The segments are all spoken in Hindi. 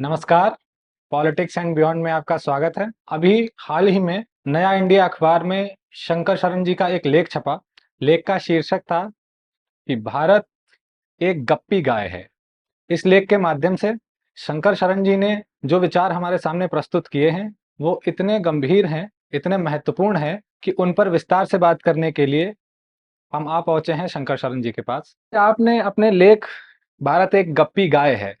नमस्कार, पॉलिटिक्स एंड बियॉन्ड में आपका स्वागत है। अभी हाल ही में नया इंडिया अखबार में शंकर शरण जी का एक लेख छपा। लेख का शीर्षक था कि भारत एक गप्पी गाय है। इस लेख के माध्यम से शंकर शरण जी ने जो विचार हमारे सामने प्रस्तुत किए हैं, वो इतने गंभीर हैं, इतने महत्वपूर्ण हैं कि उन पर विस्तार से बात करने के लिए हम आ पहुँचे हैं शंकर शरण जी के पास। आपने अपने लेख भारत एक गप्पी गाय है,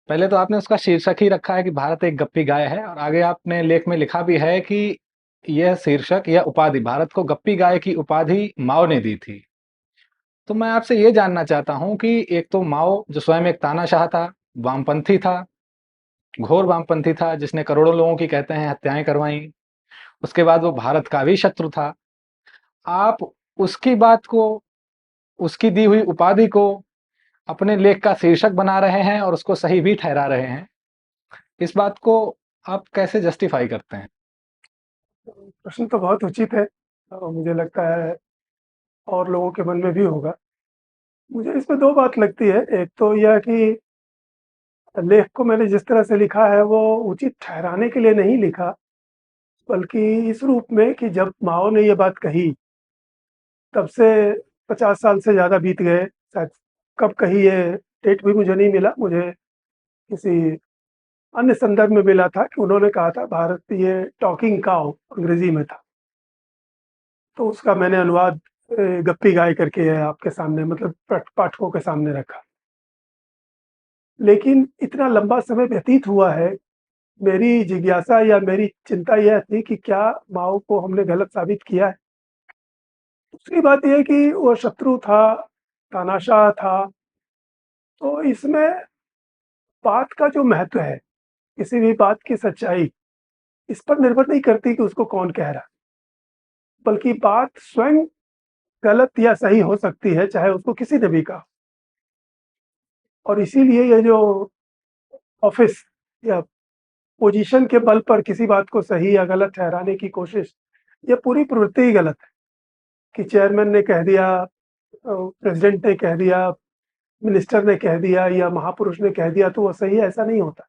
पहले तो आपने उसका शीर्षक ही रखा है कि भारत एक गप्पी गाय है और आगे आपने लेख में लिखा भी है कि यह शीर्षक या उपाधि भारत को गप्पी गाय की उपाधि माओ ने दी थी। तो मैं आपसे ये जानना चाहता हूँ कि एक तो माओ जो स्वयं एक तानाशाह था, वामपंथी था, घोर वामपंथी था जिसने करोड़ों लोगों की कहते हैं हत्याएं करवाई। उसके बाद वो भारत का भी शत्रु था। आप उसकी बात को, उसकी दी हुई उपाधि को अपने लेख का शीर्षक बना रहे हैं और उसको सही भी ठहरा रहे हैं। इस बात को आप कैसे जस्टिफाई करते हैं? प्रश्न तो बहुत उचित है और मुझे लगता है और लोगों के मन में भी होगा। मुझे इसमें 2 बात लगती है, एक तो यह कि लेख को मैंने जिस तरह से लिखा है वो उचित ठहराने के लिए नहीं लिखा, बल्कि इस रूप में कि जब माओ ने ये बात कही, तब से 50 साल से ज़्यादा बीत गए। शायद कब कही ये डेट भी मुझे नहीं मिला, मुझे किसी अन्य संदर्भ में मिला था कि उन्होंने कहा था भारत ये टॉकिंग काऊ अंग्रेज़ी में था। तो उसका मैंने अनुवाद गप्पी गाय करके आपके सामने मतलब पाठकों के सामने रखा। लेकिन इतना लंबा समय व्यतीत हुआ है, मेरी जिज्ञासा या मेरी चिंता यह थी कि क्या माओ को हमने गलत साबित किया है? दूसरी बात ये है कि वो शत्रु था, तानाशाह था, तो इसमें बात का जो महत्व है, किसी भी बात की सच्चाई, इस पर निर्भर नहीं करती कि उसको कौन कह रहा है, बल्कि बात स्वयं गलत या सही हो सकती है, चाहे उसको किसी ने भी कहा। और इसीलिए ये जो ऑफिस या पोजीशन के बल पर किसी बात को सही या गलत ठहराने की कोशिश, ये पूरी प्रवृत्ति ही गलत है कि चेयरमैन ने कह दिया, प्रेसिडेंट ने कह दिया, मिनिस्टर ने कह दिया या महापुरुष ने कह दिया तो वो सही है, ऐसा नहीं होता।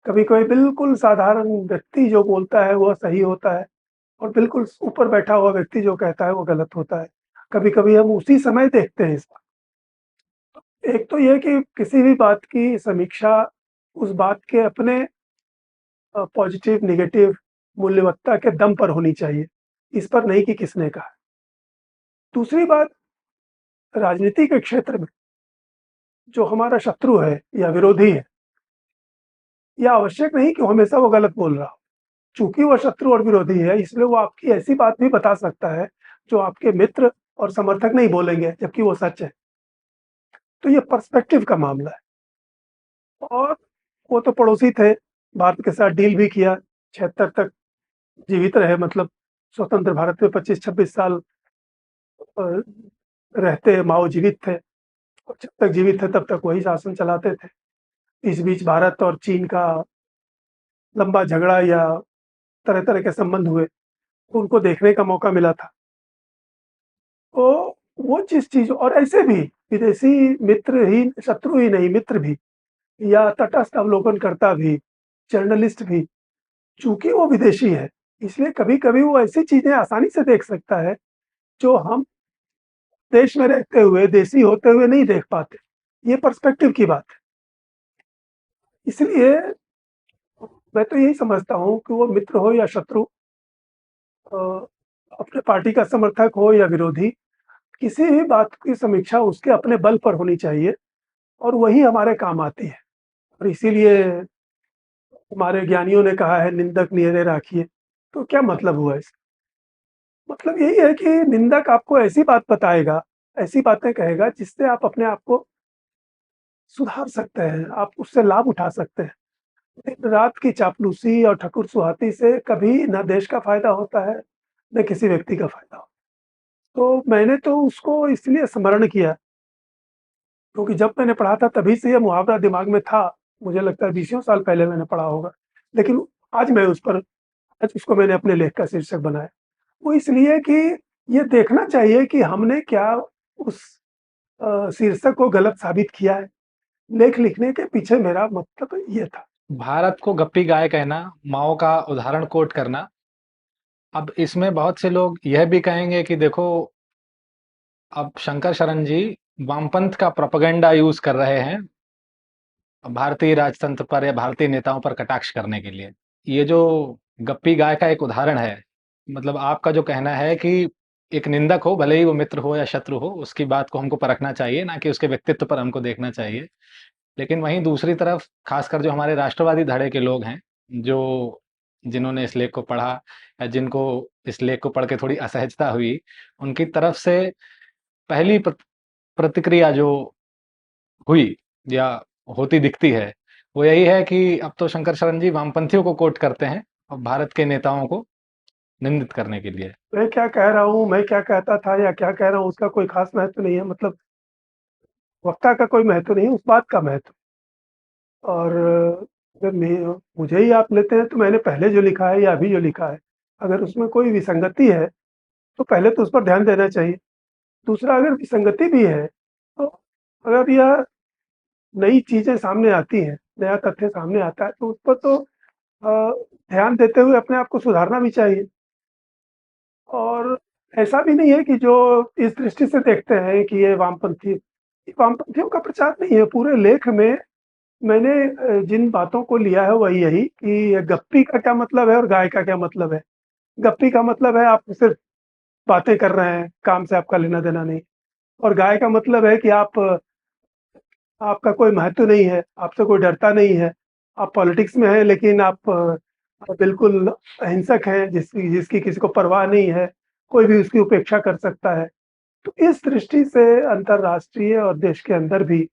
कभी-कभी बिल्कुल साधारण व्यक्ति जो बोलता है वो सही होता है और बिल्कुल ऊपर बैठा हुआ व्यक्ति जो कहता है वो गलत होता है। कभी-कभी हम उसी समय देखते हैं इसका। एक तो ये कि किसी भी बात की समीक्षा उस बात के अपने पॉजिटिव, नेगेटिव मूल्यवत्ता के दम पर होनी चाहिए, इस पर नहीं कि किसने कहा। दूसरी बात, राजनीति के क्षेत्र में जो हमारा शत्रु है या विरोधी है, यह आवश्यक नहीं कि हमेशा वो गलत बोल रहा हो। चूँकि वो शत्रु और विरोधी है, इसलिए वो आपकी ऐसी बात भी बता सकता है, जो आपके मित्र और समर्थक नहीं बोलेंगे, जबकि वो सच है। तो ये पर्सपेक्टिव का मामला है और वो तो पड़ोसी थे, भारत के साथ डील भी किया, 76 तक जीवित रहे, मतलब स्वतंत्र भारत में 25-26 साल अ, रहते माओ जीवित थे और जब तक जीवित थे तब तक वही शासन चलाते थे। इस बीच भारत और चीन का लंबा झगड़ा या तरह-तरह के संबंध हुए, तो उनको देखने का मौका मिला था। तो वो जिस चीज़ और ऐसे भी विदेशी मित्र ही, शत्रु ही नहीं, मित्र भी या तटस्थ अवलोकनकर्ता भी, जर्नलिस्ट भी, चूँकि वो विदेशी है, इसलिए कभी-कभी वो ऐसी चीज़ें आसानी से देख सकता है, जो हम देश में रहते हुए, देशी होते हुए नहीं देख पाते। ये पर्सपेक्टिव की बात है। इसलिए मैं तो यही समझता हूँ कि वो मित्र हो या शत्रु, अ, अपने पार्टी का समर्थक हो या विरोधी, किसी भी बात की समीक्षा उसके अपने बल पर होनी चाहिए और वही हमारे काम आती है। और इसीलिए हमारे ज्ञानियों ने कहा है निंदक नियरे राखिए। तो क्या मतलब हुआ इसका? मतलब यही है कि निंदक आपको ऐसी बात बताएगा, ऐसी बातें कहेगा जिससे आप अपने आप को सुधार सकते हैं, आप उससे लाभ उठा सकते हैं। दिन रात की चापलूसी और ठकुर सुहाती से कभी ना देश का फ़ायदा होता है, ना किसी व्यक्ति का फ़ायदा होता है। तो मैंने तो उसको इसलिए स्मरण किया, क्योंकि जब मैंने पढ़ा था तभी से ये मुहावरा दिमाग में था। मुझे लगता है बीसियों साल पहले मैंने पढ़ा होगा। लेकिन आज मैं उस पर आज उसको मैंने अपने लेख का शीर्षक बनाया। वो इसलिए कि ये देखना चाहिए कि हमने क्या उस शीर्षक को गलत साबित किया है लेख लिखने के पीछे मेरा मतलब ये था। भारत को गप्पी गाय कहना, माओ का उदाहरण कोट करना, अब इसमें बहुत से लोग यह भी कहेंगे कि देखो, अब शंकर शरण जी वामपंथ का प्रोपेगेंडा यूज कर रहे हैं भारतीय राजतंत्र पर या भारतीय नेताओं पर कटाक्ष करने के लिए। ये जो गप्पी गाय का एक उदाहरण है, मतलब आपका जो कहना है कि एक निंदक हो, भले ही वो मित्र हो या शत्रु हो, उसकी बात को हमको परखना चाहिए, ना कि उसके व्यक्तित्व पर हमको देखना चाहिए। लेकिन वहीं दूसरी तरफ खासकर जो हमारे राष्ट्रवादी धड़े के लोग हैं, जो जिन्होंने इस लेख को पढ़ा या जिनको इस लेख को पढ़ के थोड़ी असहजता हुई, उनकी तरफ से पहली प्रतिक्रिया जो हुई या होती दिखती है, वो यही है कि अब तो शंकर शरण जी वामपंथियों को कोट करते हैं और भारत के नेताओं को निंदित करने के लिए। मैं क्या कह रहा हूँ, मैं क्या कहता था या क्या कह रहा हूँ, उसका कोई खास महत्व नहीं है। मतलब वक्ता का कोई महत्व नहीं है, उस बात का महत्व। और अगर मुझे ही आप लेते हैं तो मैंने पहले जो लिखा है या अभी जो लिखा है, अगर उसमें कोई विसंगति है तो पहले तो उस पर ध्यान देना चाहिए। दूसरा, अगर विसंगति भी है तो अगर यह नई चीज़ें सामने आती हैं, नया तथ्य सामने आता है, तो उस पर तो ध्यान देते हुए अपने आप को सुधारना भी चाहिए। और ऐसा भी नहीं है कि जो इस दृष्टि से देखते हैं कि ये वामपंथियों का प्रचार नहीं है। पूरे लेख में मैंने जिन बातों को लिया है वही यही कि गप्पी का क्या मतलब है और गाय का क्या मतलब है। गप्पी का मतलब है आप सिर्फ बातें कर रहे हैं, काम से आपका लेना देना नहीं। और गाय का मतलब है कि आपका कोई महत्व नहीं है, आपसे कोई डरता नहीं है। आप पॉलिटिक्स में हैं लेकिन आप बिल्कुल अहिंसक हैं, जिसकी जिसकी किसी को परवाह नहीं है, कोई भी उसकी उपेक्षा कर सकता है। तो इस दृष्टि से अंतर्राष्ट्रीय और देश के अंदर भी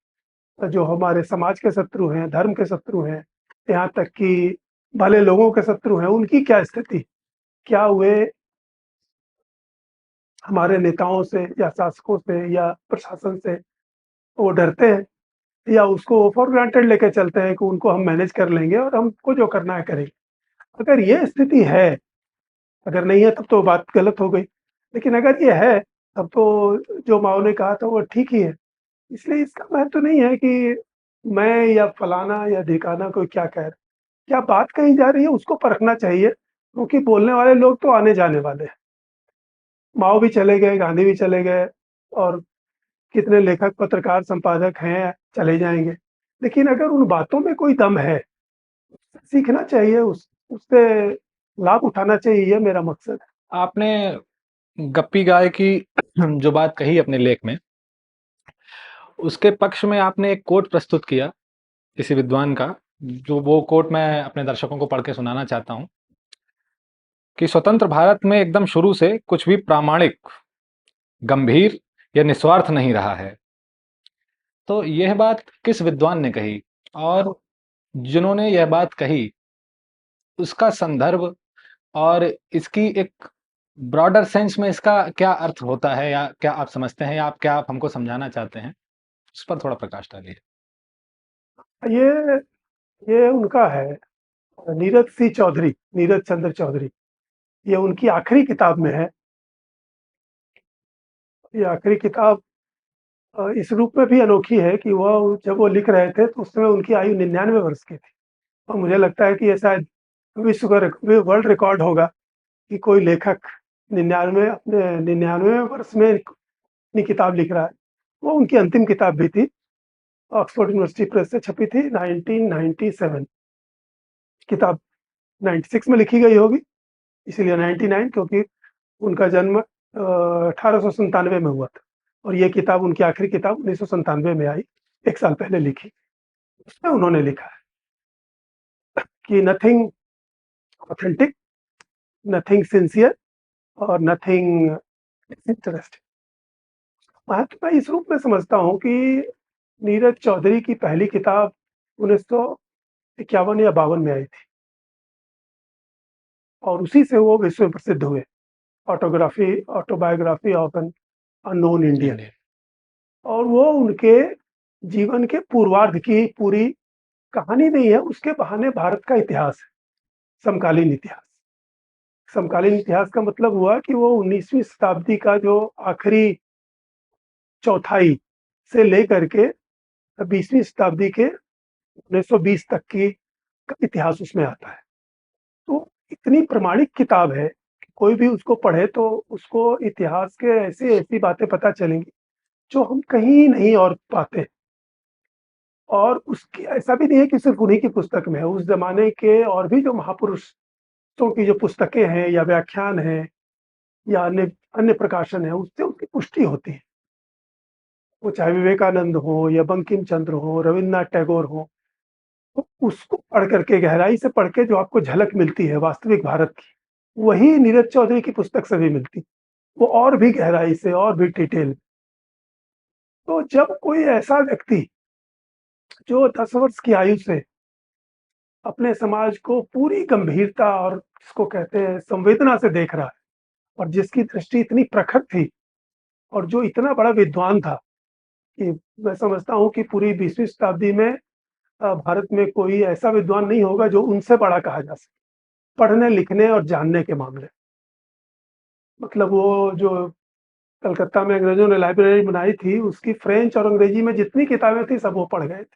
जो हमारे समाज के शत्रु हैं, धर्म के शत्रु हैं, यहाँ तक कि भले लोगों के शत्रु हैं, उनकी क्या स्थिति? क्या वे हमारे नेताओं से या शासकों से या प्रशासन से वो डरते हैं, या उसको फॉर ग्रांटेड लेके चलते हैं कि उनको हम मैनेज कर लेंगे और हमको जो करना है करेंगे? अगर ये स्थिति है, अगर नहीं है तब तो बात गलत हो गई। लेकिन अगर ये है, तब तो जो माओ ने कहा था वो ठीक ही है। इसलिए इसका महत्व नहीं है कि मैं या फलाना या ढिकाना कोई क्या कह रहा है। क्या बात कही जा रही है उसको परखना चाहिए, क्योंकि बोलने वाले लोग तो आने-जाने वाले हैं। माओ भी चले गए, गांधी भी चले गए और कितने लेखक, पत्रकार, संपादक हैं, चले जाएँगे। लेकिन अगर उन बातों में कोई दम है, सीखना चाहिए, उससे लाभ उठाना चाहिए, ये मेरा मकसद है। आपने गप्पी गाय की जो बात कही अपने लेख में, उसके पक्ष में आपने एक कोट प्रस्तुत किया किसी विद्वान का, जो वो कोट मैं अपने दर्शकों को पढ़ के सुनाना चाहता हूँ कि स्वतंत्र भारत में एकदम शुरू से कुछ भी प्रामाणिक, गंभीर या निस्वार्थ नहीं रहा है। तो यह बात किस विद्वान ने कही, और जिन्होंने यह बात कही उसका संदर्भ और इसकी एक ब्रॉडर सेंस में इसका क्या अर्थ होता है, या क्या आप समझते हैं, या क्या आप हमको समझाना चाहते हैं, उस पर थोड़ा प्रकाश डालिए। ये ये उनका है, नीरज चंद्र चौधरी। ये उनकी आखिरी किताब में है। ये आखिरी किताब इस रूप में भी अनोखी है कि वह जब वो लिख रहे थे तो उस समय उनकी आयु 99 वर्ष की थी। और मुझे लगता है कि ये शायद वर्ल्ड रिकॉर्ड होगा कि कोई लेखक 99वें वर्ष में अपनी किताब लिख रहा है। वो उनकी अंतिम किताब भी थी, ऑक्सफोर्ड यूनिवर्सिटी प्रेस से छपी थी 1997। किताब 96 में लिखी गई होगी, इसीलिए 99, क्योंकि उनका जन्म 1897 में हुआ था और ये किताब उनकी आखिरी किताब 1997 में आई, 1 साल पहले लिखी। उसमें उन्होंने लिखा है कि नथिंग ऑथेंटिक, नथिंग सिंसियर और नथिंग इंटरेस्टिंग। महत्व मैं इस रूप में समझता हूँ कि नीरज चौधरी की पहली किताब 1951 या 52 में आई थी और उसी से वो विश्व में प्रसिद्ध हुए। Autobiography of an unknown Indian. India. और वो उनके जीवन के पूर्वार्ध की पूरी कहानी नहीं है, उसके बहाने भारत का इतिहास है, समकालीन इतिहास। समकालीन इतिहास का मतलब हुआ कि वो 19वीं शताब्दी का जो आखिरी चौथाई से लेकर के 20वीं शताब्दी के 1920 तक की का इतिहास उसमें आता है। तो इतनी प्रमाणिक किताब है कि कोई भी उसको पढ़े तो उसको इतिहास के ऐसी-ऐसी बातें पता चलेंगी, जो हम कहीं नहीं और पाते। और उसकी ऐसा भी नहीं है कि सिर्फ़ उन्हीं की पुस्तक में है, उस ज़माने के और भी जो महापुरुषों की जो पुस्तकें हैं या व्याख्यान हैं या अन्य अन्य प्रकाशन हैं, उससे उसकी पुष्टि होती है। वो चाहे विवेकानंद हो या बंकिम चंद्र हो, रवीन्द्रनाथ टैगोर हो, तो उसको पढ़ कर के गहराई से पढ़ के जो आपको झलक मिलती है वास्तविक भारत की, वही नीरज चौधरी की पुस्तक से भी मिलती। वो और भी गहराई से और भी डिटेल। तो जब कोई ऐसा व्यक्ति जो 10 वर्ष की आयु से अपने समाज को पूरी गंभीरता और जिसको कहते हैं संवेदना से देख रहा है और जिसकी दृष्टि इतनी प्रखर थी और जो इतना बड़ा विद्वान था कि मैं समझता हूँ कि पूरी 20वीं शताब्दी में भारत में कोई ऐसा विद्वान नहीं होगा जो उनसे बड़ा कहा जा सके, पढ़ने, लिखने और जानने के मामले। मतलब वो जो कलकत्ता में अंग्रेज़ों ने लाइब्रेरी बनाई थी, उसकी फ्रेंच और अंग्रेजी में जितनी किताबें थी, सब वो पढ़ गए थे।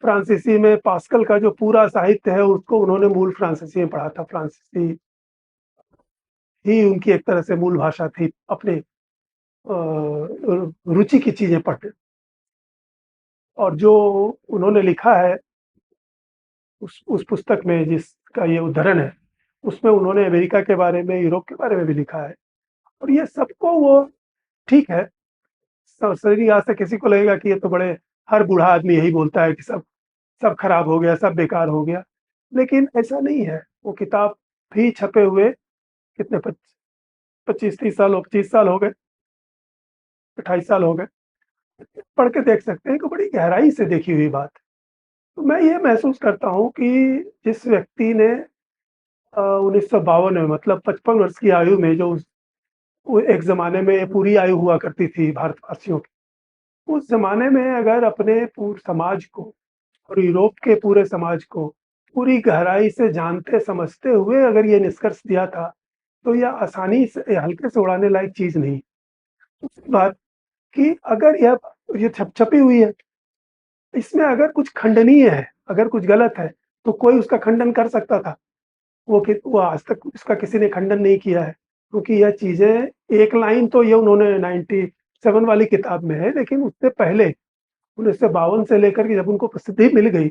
फ्रांसीसी में पास्कल का जो पूरा साहित्य है, उसको उन्होंने मूल फ्रांसीसी में पढ़ा था। फ्रांसीसी ही उनकी एक तरह से मूल भाषा थी, अपने रुचि की चीज़ें पढ़ते। और जो उन्होंने लिखा है उस पुस्तक में जिसका ये उद्धरण है, उसमें उन्होंने अमेरिका के बारे में, यूरोप के बारे में भी लिखा है। और ये सबको वो ठीक है, शरीर यहाँ से किसी को लगेगा कि ये तो बड़े हर बूढ़ा आदमी यही बोलता है कि सब सब खराब हो गया, सब बेकार हो गया। लेकिन ऐसा नहीं है। वो किताब भी छपे हुए कितने 25-30 साल हो 25 साल हो गए, 28 साल हो गए। पढ़ के देख सकते हैं कि बड़ी गहराई से देखी हुई बात। तो मैं ये महसूस करता हूँ कि जिस व्यक्ति ने 1952 में मतलब 55 वर्ष की आयु में जो वो एक ज़माने में ये पूरी आयु हुआ करती थी भारतवासियों की। उस ज़माने में अगर अपने पूरे समाज को और यूरोप के पूरे समाज को पूरी गहराई से जानते समझते हुए अगर ये निष्कर्ष दिया था, तो यह आसानी से हल्के से उड़ाने लायक चीज़ नहीं। दूसरी बात कि अगर ये छपी हुई है, इसमें अगर कुछ खंडनीय है, अगर कुछ गलत है, तो कोई उसका खंडन कर सकता था। वो आज तक इसका किसी ने खंडन नहीं किया है, क्योंकि यह चीज़ें एक लाइन तो ये उन्होंने 97 वाली किताब में है, लेकिन उससे पहले 1952 से लेकर के जब उनको प्रसिद्धि मिल गई,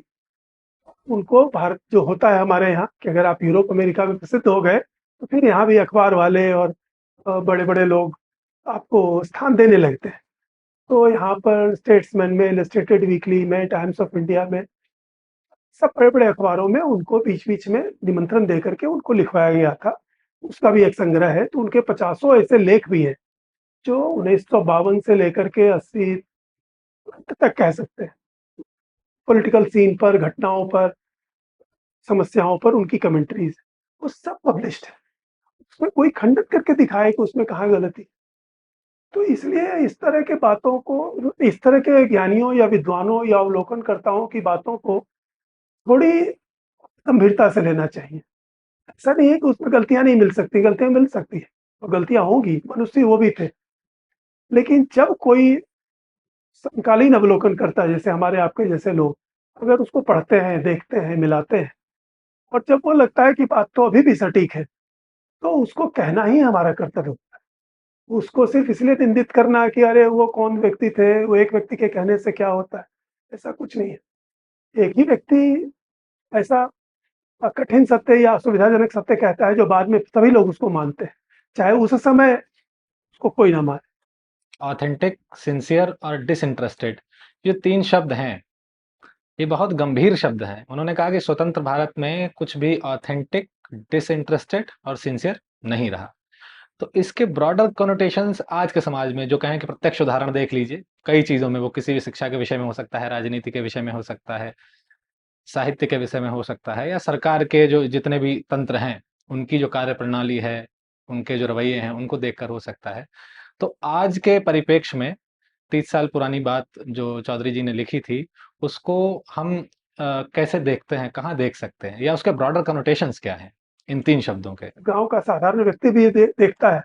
उनको भारत जो होता है हमारे यहाँ कि अगर आप यूरोप, अमेरिका में प्रसिद्ध हो गए, तो फिर यहाँ भी अखबार वाले और बड़े-बड़े लोग आपको स्थान देने लगते हैं। तो यहाँ पर स्टेट्समैन में, इलस्ट्रेटेड वीकली में, टाइम्स ऑफ इंडिया में, सब बड़े-बड़े अखबारों में उनको बीच-बीच में निमंत्रण दे करके उनको लिखवाया गया था। उसका भी एक संग्रह है, तो उनके पचासों ऐसे लेख भी हैं, जो 1952 से लेकर के 80 तक कह सकते हैं। पॉलिटिकल सीन पर, घटनाओं पर, समस्याओं पर उनकी कमेंटरीज़, वो सब पब्लिश्ड है। उसमें कोई खंडित करके दिखाए कि उसमें कहाँ गलती। तो इसलिए इस तरह के बातों को, इस तरह के ज्ञानियों या विद्वानों या अवलोकनकर्ताओं की बातों को थोड़ी गंभीरता से लेना चाहिए। ऐसा नहीं है कि उसमें गलतियाँ नहीं मिल सकती, गलतियाँ मिल सकती हैं और गलतियाँ होंगी, मनुष्य वो भी थे। लेकिन जब कोई समकालीन अवलोकन करता है, जैसे हमारे आपके जैसे लोग, अगर उसको पढ़ते हैं, देखते हैं, मिलाते हैं और जब वो लगता है कि बात तो अभी भी सटीक है, तो उसको कहना ही हमारा कर्तव्य होता है। उसको सिर्फ़ इसलिए निंदित करना कि अरे वो कौन व्यक्ति थे, वो एक व्यक्ति के कहने से क्या होता है, ऐसा कुछ नहीं है। एक ही व्यक्ति ऐसा कठिन सत्य या असुविधाजनक सत्य कहता है जो बाद में सभी लोग उसको मानते हैं, चाहे उस समय उसको कोई ना माने। ऑथेंटिक, सिंसियर और डिसइंटरेस्टेड, ये 3 शब्द हैं, ये बहुत गंभीर शब्द हैं। उन्होंने कहा कि स्वतंत्र भारत में कुछ भी ऑथेंटिक, डिसइंटरेस्टेड और सिंसियर नहीं रहा। तो इसके ब्रॉडर कनोटेशंस आज के समाज में जो कहें कि प्रत्यक्ष उदाहरण देख लीजिए, कई चीज़ों में, वो किसी भी शिक्षा के विषय में हो सकता है, राजनीति के विषय में हो सकता है, साहित्य के विषय में हो सकता है या सरकार के जो जितने भी तंत्र हैं, उनकी जो कार्यप्रणाली है, उनके जो रवैये हैं, उनको देखकर हो सकता है। तो आज के परिप्रेक्ष्य में 30 साल पुरानी बात जो चौधरी जी ने लिखी थी, उसको हम कैसे देखते हैं, कहाँ देख सकते हैं या उसके ब्रॉडर कनोटेशंस क्या हैं, इन 3 शब्दों के? गाँव का साधारण व्यक्ति भी ये देखता है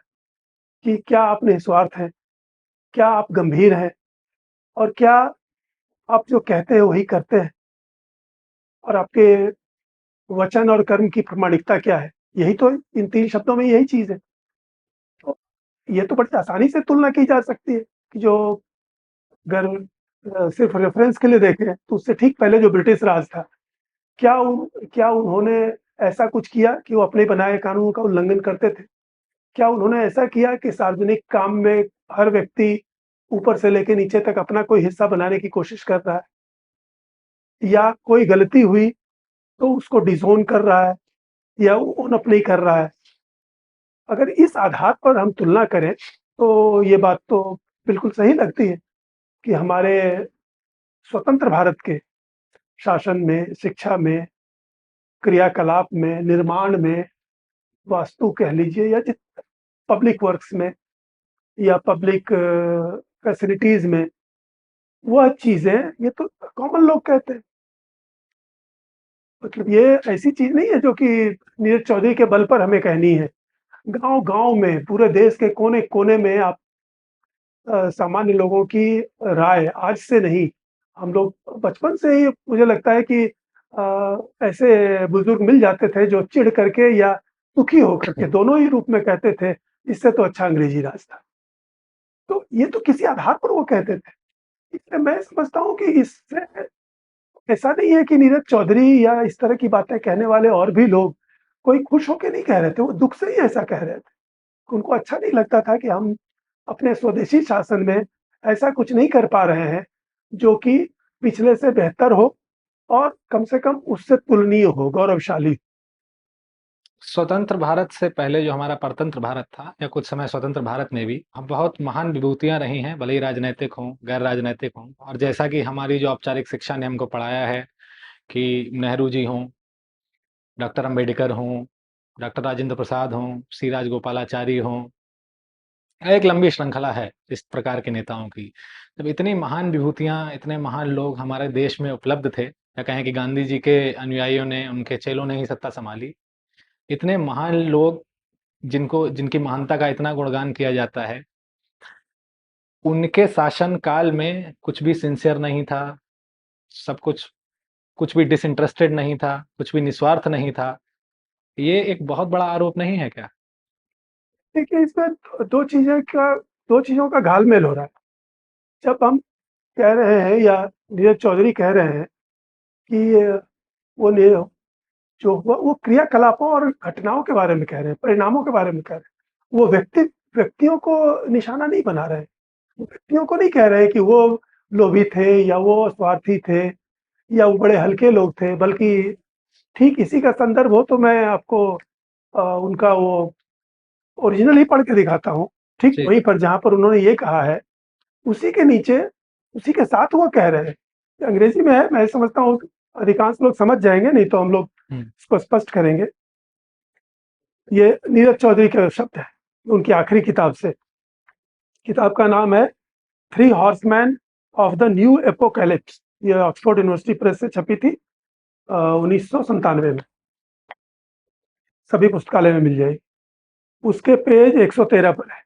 कि क्या आप निस्वार्थ हैं, क्या आप गंभीर हैं और क्या आप जो कहते हैं वही करते हैं, और आपके वचन और कर्म की प्रामाणिकता क्या है? यही तो, इन 3 शब्दों में यही चीज़ है। तो ये तो बड़ी आसानी से तुलना की जा सकती है कि जो अगर सिर्फ रेफरेंस के लिए देखें तो उससे ठीक पहले जो ब्रिटिश राज था, क्या उन्होंने ऐसा कुछ किया कि वो अपने बनाए कानून का उल्लंघन करते थे? क्या उन्होंने ऐसा किया कि सार्वजनिक काम में हर व्यक्ति ऊपर से लेके नीचे तक अपना कोई हिस्सा बनाने की कोशिश कर रहा है? या कोई गलती हुई तो उसको डिसोन कर रहा है या ओन अप नहीं कर रहा है? अगर इस आधार पर हम तुलना करें तो ये बात तो बिल्कुल सही लगती है कि हमारे स्वतंत्र भारत के शासन में, शिक्षा में, क्रियाकलाप में, निर्माण में, वास्तु कह लीजिए या जित पब्लिक वर्क्स में या पब्लिक फैसिलिटीज़ में, वह चीज़ें ये तो कॉमन लोग कहते हैं। मतलब ये ऐसी चीज़ नहीं है जो कि नीरज चौधरी के बल पर हमें कहनी है। गाँव-गाँव में, पूरे देश के कोने-कोने में आप सामान्य लोगों की राय आज से नहीं, हम लोग बचपन से ही मुझे लगता है कि ऐसे बुजुर्ग मिल जाते थे जो चिढ़ करके या दुखी होकर के दोनों ही रूप में कहते थे, इससे तो अच्छा अंग्रेजी राज था। तो ये तो किसी आधार पर वो कहते थे। इसलिए मैं समझता हूँ कि इससे ऐसा नहीं है कि नीरज चौधरी या इस तरह की बातें कहने वाले और भी लोग कोई खुश होके नहीं कह रहे थे, वो दुःख से ही ऐसा कह रहे थे। उनको अच्छा नहीं लगता था कि हम अपने स्वदेशी शासन में ऐसा कुछ नहीं कर पा रहे हैं, जो कि पिछले से बेहतर हो और कम से कम उससे तुलनीय हो, गौरवशाली। स्वतंत्र भारत से पहले जो हमारा परतंत्र भारत था या कुछ समय स्वतंत्र भारत में भी हम बहुत महान विभूतियां रही हैं, भले ही राजनीतिक हों, गैर राजनीतिक हों। और जैसा कि हमारी जो औपचारिक शिक्षा ने हमको पढ़ाया है कि नेहरू जी हों, डॉक्टर अंबेडकर हों, डॉक्टर राजेंद्र प्रसाद हों, सी राजगोपालाचारी हों, एक लंबी श्रृंखला है इस प्रकार के नेताओं की। जब इतनी महान विभूतियां, इतने महान लोग हमारे देश में उपलब्ध थे, या कहें कि गांधी जी के अनुयायियों ने, उनके चेलों ने ही सत्ता संभाली, इतने महान लोग जिनको जिनकी महानता का इतना गुणगान किया जाता है, उनके शासन काल में कुछ भी सिंसियर नहीं था, सब कुछ कुछ भी डिसइंटरेस्टेड नहीं था, कुछ भी निस्वार्थ नहीं था। ये एक बहुत बड़ा आरोप नहीं है क्या? देखिए, इसमें 2 चीज़ों का घाल-मेल हो रहा है। जब हम कह रहे हैं या नीरज चौधरी कह रहे हैं कि वो ने जो हुआ वो क्रियाकलापों और घटनाओं के बारे में कह रहे हैं, परिणामों के बारे में कह रहे हैं। वो व्यक्तियों को निशाना नहीं बना रहे हैं। वो व्यक्तियों को नहीं कह रहे हैं कि वो लोभी थे या वो स्वार्थी थे या वो बड़े हल्के लोग थे, बल्कि ठीक इसी का संदर्भ हो तो मैं आपको उनका वो ओरिजिनल ही पढ़ के दिखाता हूँ। ठीक जी। वहीं पर जहाँ पर उन्होंने ये कहा है, उसी के नीचे, उसी के साथ वो कह रहे हैं। अंग्रेजी में है, मैं समझता हूँ अधिकांश लोग समझ जाएँगे, नहीं तो हम लोग हम्म। इसको स्पष्ट करेंगे। ये नीरज चौधरी के शब्द हैं, उनकी आखिरी किताब से। किताब का नाम है three horseman of the new apocalypse. ये ऑक्सफोर्ड यूनिवर्सिटी प्रेस से छपी थी 1997 में। सभी पुस्तकालय में मिल जाएगी। उसके पेज 113 पर है।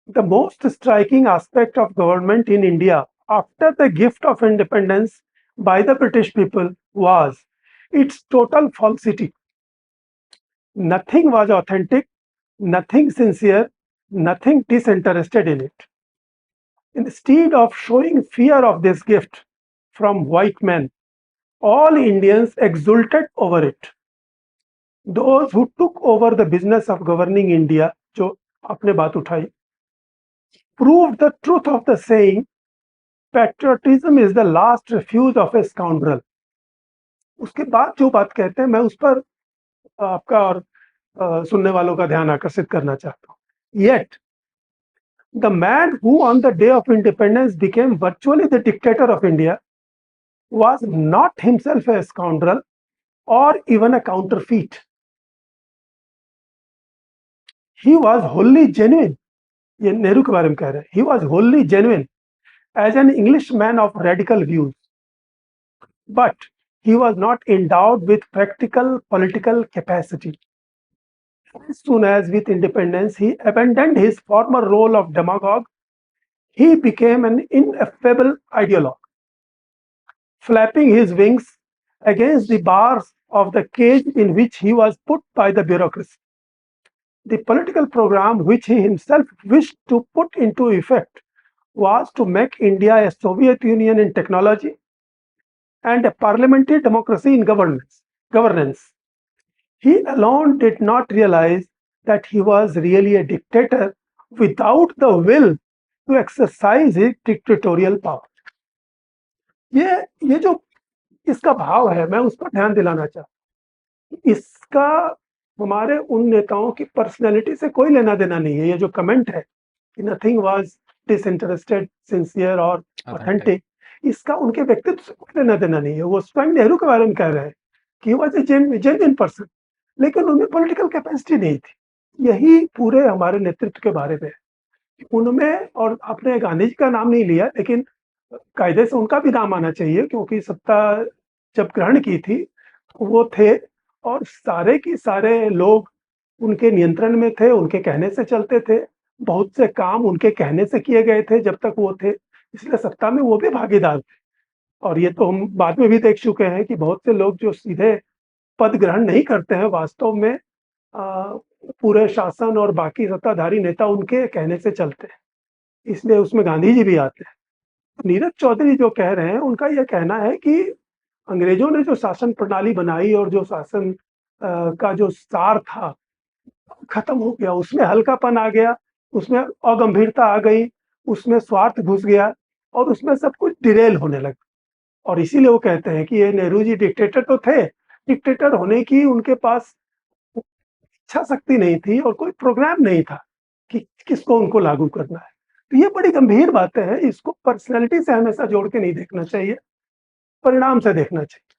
The most striking aspect of government in India after the gift of independence by the British people was its total falsity. Nothing was authentic, nothing sincere, nothing disinterested in it. Instead of showing fear of this gift from white men, all Indians exulted over it. Those who took over the business of governing India, जो आपने बात उठाई, proved the truth of the saying, patriotism is the last refuge of a scoundrel. उसके बाद जो बात कहते हैं, मैं उस पर आपका और सुनने वालों का ध्यान आकर्षित करना चाहता हूँ। Yet, the man who on the day of independence became virtually the dictator of India was not himself a scoundrel or even a counterfeit. He was wholly genuine. ये नेहरू के बारे में कह रहे हैं. He was wholly genuine as an Englishman of radical views, but he was not endowed with practical political capacity. As soon as with independence he abandoned his former role of demagogue, he became an ineffable ideologue, flapping his wings against the bars of the cage in which he was put by the bureaucracy. The political program which he himself wished to put into effect was to make India a Soviet Union in technology and a parliamentary democracy in governance. He alone did not realize that he was really a dictator without the will to exercise his dictatorial power. ये जो इसका भाव है, मैं उस पर ध्यान दिलाना चाहता हूँ। इसका हमारे उन नेताओं की पर्सनैलिटी से कोई लेना देना नहीं है। ये जो कमेंट है कि नथिंग वाज डिसइंटरेस्टेड, सिंसियर और ऑथेंटिक, इसका उनके व्यक्तित्व से कोई लेना देना नहीं है। वो स्वयं नेहरू के बारे में कह रहे हैं कि he was a genuine person, लेकिन उनमें पॉलिटिकल कैपेसिटी नहीं थी। यही पूरे हमारे नेतृत्व के बारे में है। उनमें, और आपने गांधी जी का नाम नहीं लिया, लेकिन कायदे से उनका भी नाम आना चाहिए, क्योंकि सत्ता जब ग्रहण की थी वो थे और सारे के सारे लोग उनके नियंत्रण में थे, उनके कहने से चलते थे। बहुत से काम उनके कहने से किए गए थे जब तक वो थे, इसलिए सत्ता में वो भी भागीदार थे। और ये तो हम बाद में भी देख चुके हैं कि बहुत से लोग जो सीधे पद ग्रहण नहीं करते हैं, वास्तव में पूरे शासन और बाकी सत्ताधारी नेता उनके कहने से चलते हैं, इसलिए उसमें गांधी जी भी आते हैं। नीरज चौधरी जो कह रहे हैं, उनका यह कहना है कि अंग्रेजों ने जो शासन प्रणाली बनाई और जो शासन का जो सार था खत्म हो गया, उसमें हल्कापन आ गया, उसमें अगंभीरता आ गई, उसमें स्वार्थ घुस गया और उसमें सब कुछ डिरेल होने लगा। और इसीलिए वो कहते हैं कि ये नेहरू जी डिक्टेटर तो थे, डिक्टेटर होने की उनके पास इच्छा शक्ति नहीं थी और कोई प्रोग्राम नहीं था कि किसको उनको लागू करना है। तो ये बड़ी गंभीर बातें हैं, इसको पर्सनैलिटी से हमेशा जोड़ के नहीं देखना चाहिए, परिणाम से देखना चाहिए।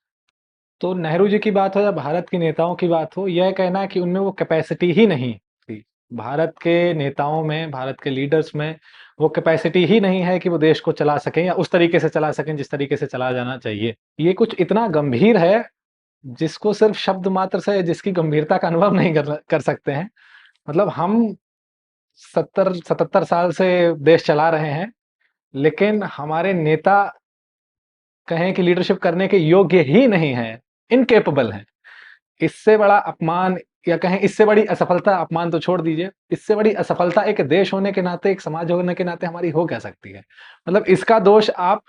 तो नेहरू जी की बात हो या भारत के नेताओं की बात हो, यह कहना है कि उनमें वो कैपेसिटी ही नहीं थी। भारत के नेताओं में, भारत के लीडर्स में वो कैपेसिटी ही नहीं है कि वो देश को चला सकें या उस तरीके से चला सकें जिस तरीके से चला जाना चाहिए। ये कुछ इतना गंभीर है जिसको सिर्फ शब्द मात्र से जिसकी गंभीरता का अनुभव नहीं कर सकते हैं। मतलब हम 77 साल से देश चला रहे हैं, लेकिन हमारे नेता कहें कि लीडरशिप करने के योग्य ही नहीं है, इनकेपेबल हैं। इससे बड़ा अपमान या कहें इससे बड़ी असफलता, अपमान तो छोड़ दीजिए, इससे बड़ी असफलता एक देश होने के नाते, एक समाज होने के नाते हमारी हो क्या सकती है? मतलब इसका दोष आप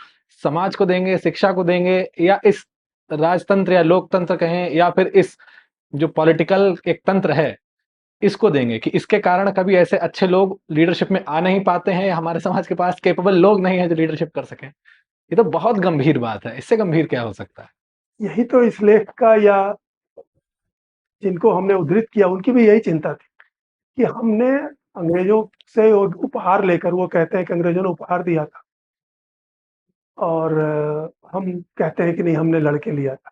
समाज को देंगे, शिक्षा को देंगे, या इस राजतंत्र या लोकतंत्र कहें, या फिर इस जो पॉलिटिकल एक तंत्र है इसको देंगे कि इसके कारण कभी ऐसे अच्छे लोग लीडरशिप में आ नहीं पाते हैं, या हमारे समाज के पास कैपेबल लोग नहीं है जो लीडरशिप कर सकें। ये तो बहुत गंभीर बात है, इससे गंभीर क्या हो सकता है? यही तो इस लेख का, या जिनको हमने उद्धृत किया उनकी भी यही चिंता थी कि हमने अंग्रेजों से उपहार लेकर, वो कहते हैं कि अंग्रेजों ने उपहार दिया था और हम कहते हैं कि नहीं, हमने लड़के लिया था,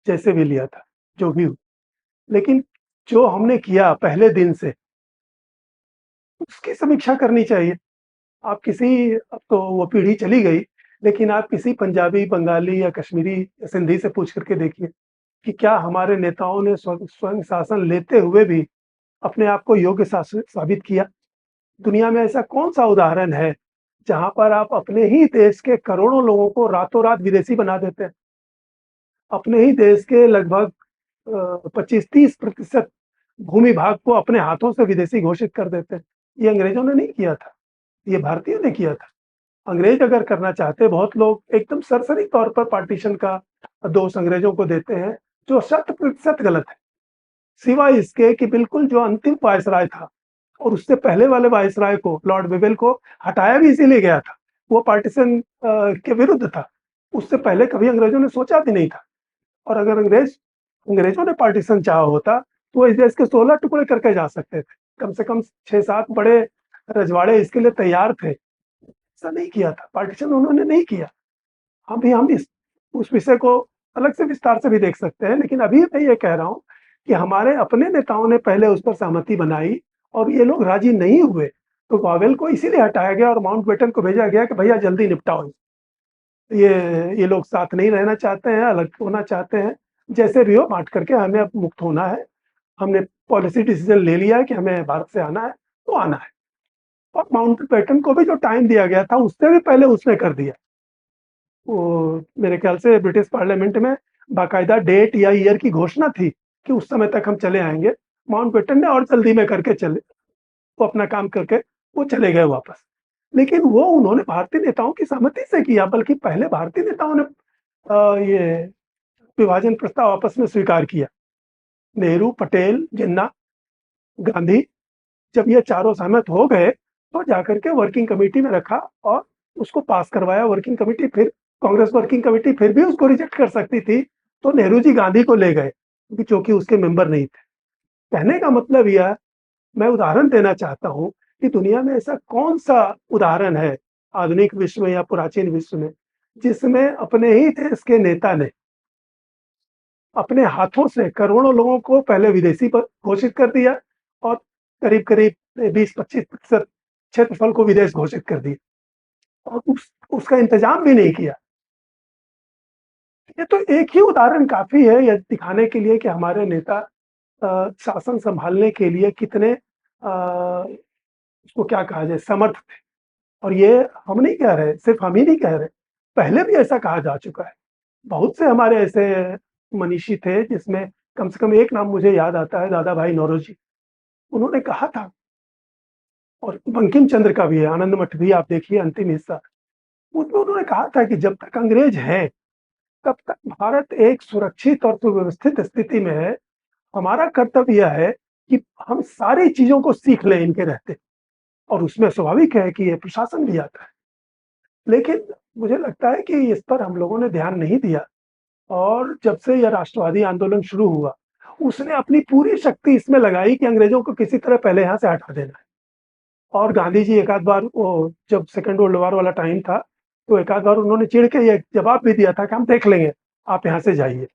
जैसे भी लिया था, जो भी हो। लेकिन जो हमने किया पहले दिन से, उसकी समीक्षा करनी चाहिए। आप किसी, अब तो वो पीढ़ी चली गई, लेकिन आप किसी पंजाबी, बंगाली या कश्मीरी या सिंधी से पूछ करके देखिए कि क्या हमारे नेताओं ने स्वयं शासन लेते हुए भी अपने आप को योग्य साबित किया? दुनिया में ऐसा कौन सा उदाहरण है जहां पर आप अपने ही देश के करोड़ों लोगों को रातों रात विदेशी बना देते हैं? अपने ही देश के लगभग 25-30% भूमि भाग को अपने हाथों से विदेशी घोषित कर देते हैं। ये अंग्रेजों ने नहीं किया था, ये भारतीयों ने किया था। अंग्रेज अगर करना चाहते, बहुत लोग एकदम सरसरी तौर पर पार्टीशन का दोष अंग्रेजों को देते हैं, जो 100% गलत है। सिवाय इसके कि बिल्कुल जो अंतिम वायसराय था और उससे पहले वाले वायसराय को, लॉर्ड वेवेल को, हटाया भी इसीलिए गया था, वो पार्टीशन के विरुद्ध था। उससे पहले कभी अंग्रेजों ने सोचा भी नहीं था। और अगर अंग्रेजों ने पार्टीशन चाहा होता तो इस देश के 16 टुकड़े करके जा सकते थे। कम से कम 6-7 बड़े रजवाड़े इसके लिए तैयार थे। ऐसा नहीं किया था, पार्टीशन उन्होंने नहीं किया। हम इस उस विषय को अलग से विस्तार से भी देख सकते हैं, लेकिन अभी मैं ये कह रहा हूँ कि हमारे अपने नेताओं ने पहले उस पर सहमति बनाई और ये लोग राजी नहीं हुए, तो वावेल को इसीलिए हटाया गया और माउंटबेटन को भेजा गया कि भैया जल्दी निपटाओ। ये लोग साथ नहीं रहना चाहते हैं, अलग होना चाहते हैं, जैसे भी हो बांट करके हमें अब मुक्त होना है। हमने पॉलिसी डिसीजन ले लिया है कि हमें भारत से आना है, तो आना है। और माउंटबेटन को भी जो टाइम दिया गया था उससे भी पहले उसने कर दिया। वो मेरे ख्याल से ब्रिटिश पार्लियामेंट में बाकायदा डेट या ईयर की घोषणा थी कि उस समय तक हम चले आएंगे। माउंटबेटन ने और जल्दी में करके चले, वो अपना काम करके वो चले गए वापस। लेकिन वो उन्होंने भारतीय नेताओं की सहमति से किया, बल्कि पहले भारतीय नेताओं ने ये विभाजन प्रस्ताव आपस में स्वीकार किया। नेहरू, पटेल, जिन्ना, गांधी, जब ये चारों सहमत हो गए तो जाकर के वर्किंग कमेटी में रखा और उसको पास करवाया। वर्किंग कमेटी फिर कांग्रेस वर्किंग कमेटी फिर भी उसको रिजेक्ट कर सकती थी, तो नेहरू जी गांधी को ले गए क्योंकि उसके मेंबर नहीं थे। कहने का मतलब यह, मैं उदाहरण देना चाहता हूं कि दुनिया में ऐसा कौन सा उदाहरण है आधुनिक विश्व में या प्राचीन विश्व में जिसमें अपने ही देश के नेता ने अपने हाथों से करोड़ों लोगों को पहले विदेशी पर घोषित कर दिया और करीब करीब 20-25% क्षेत्रफल को विदेश घोषित कर दिया और उसका इंतजाम भी नहीं किया। ये तो एक ही उदाहरण काफी है यह दिखाने के लिए कि हमारे नेता शासन संभालने के लिए कितने उसको क्या कहा जाए समर्थ थे। और ये हम नहीं कह रहे, सिर्फ हम ही नहीं कह रहे, पहले भी ऐसा कहा जा चुका है। बहुत से हमारे ऐसे मनीषी थे जिसमें कम से कम एक नाम मुझे याद आता है, दादा भाई नौरोजी। उन्होंने कहा था, और बंकिम चंद्र का भी है, आनंद मठ भी आप देखिए अंतिम हिस्सा, उसमें उन्होंने कहा था कि जब तक अंग्रेज हैं तब तक भारत एक सुरक्षित और सुव्यवस्थित स्थिति में है। हमारा कर्तव्य यह है कि हम सारी चीजों को सीख लें इनके रहते, और उसमें स्वाभाविक है कि ये प्रशासन भी आता है। लेकिन मुझे लगता है कि इस पर हम लोगों ने ध्यान नहीं दिया, और जब से यह राष्ट्रवादी आंदोलन शुरू हुआ उसने अपनी पूरी शक्ति इसमें लगाई कि अंग्रेजों को किसी तरह पहले यहाँ से हटा देना है। और गांधी जी एक आध बार, वो जब सेकेंड वर्ल्ड वॉर वाला टाइम था, तो एक आध बार उन्होंने चिढ़ के ये जवाब भी दिया था कि हम देख लेंगे, आप यहाँ से जाइए।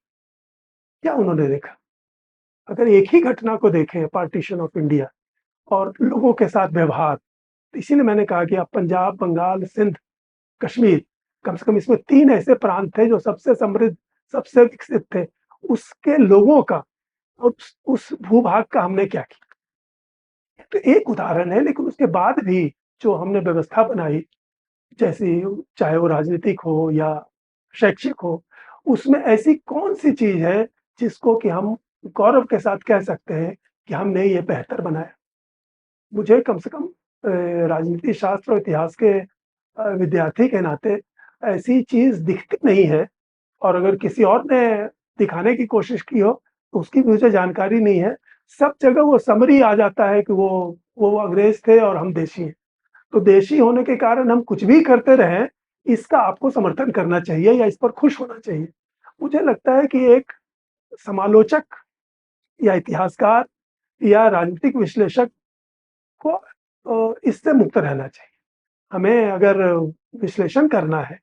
क्या उन्होंने देखा? अगर एक ही घटना को देखें, पार्टीशन ऑफ इंडिया और लोगों के साथ व्यवहार, इसीलिए मैंने कहा कि आप पंजाब, बंगाल, सिंध, कश्मीर, कम से कम इसमें 3 ऐसे प्रांत थे जो सबसे समृद्ध, सबसे विकसित थे। उसके लोगों का, उस भूभाग का हमने क्या किया? तो एक उदाहरण है, लेकिन उसके बाद भी जो हमने व्यवस्था बनाई, जैसी, चाहे वो राजनीतिक हो या शैक्षिक हो, उसमें ऐसी कौन-सी चीज़ है जिसको कि हम गौरव के साथ कह सकते हैं कि हमने ये बेहतर बनाया? मुझे कम से कम राजनीति शास्त्र और इतिहास के विद्यार्थी के नाते ऐसी चीज़ दिखती नहीं है, और अगर किसी और ने दिखाने की कोशिश की हो, तो उसकी भी मुझे जानकारी नहीं है। सब जगह वो समरी आ जाता है कि वो अंग्रेज थे और हम देशी हैं। तो देशी होने के कारण हम कुछ भी करते रहें, इसका आपको समर्थन करना चाहिए या इस पर खुश होना चाहिए। मुझे लगता है कि एक समालोचक या इतिहासकार या राजनीतिक विश्लेषक को इससे मुक्त रहना चाहिए। हमें अगर विश्लेषण करना है,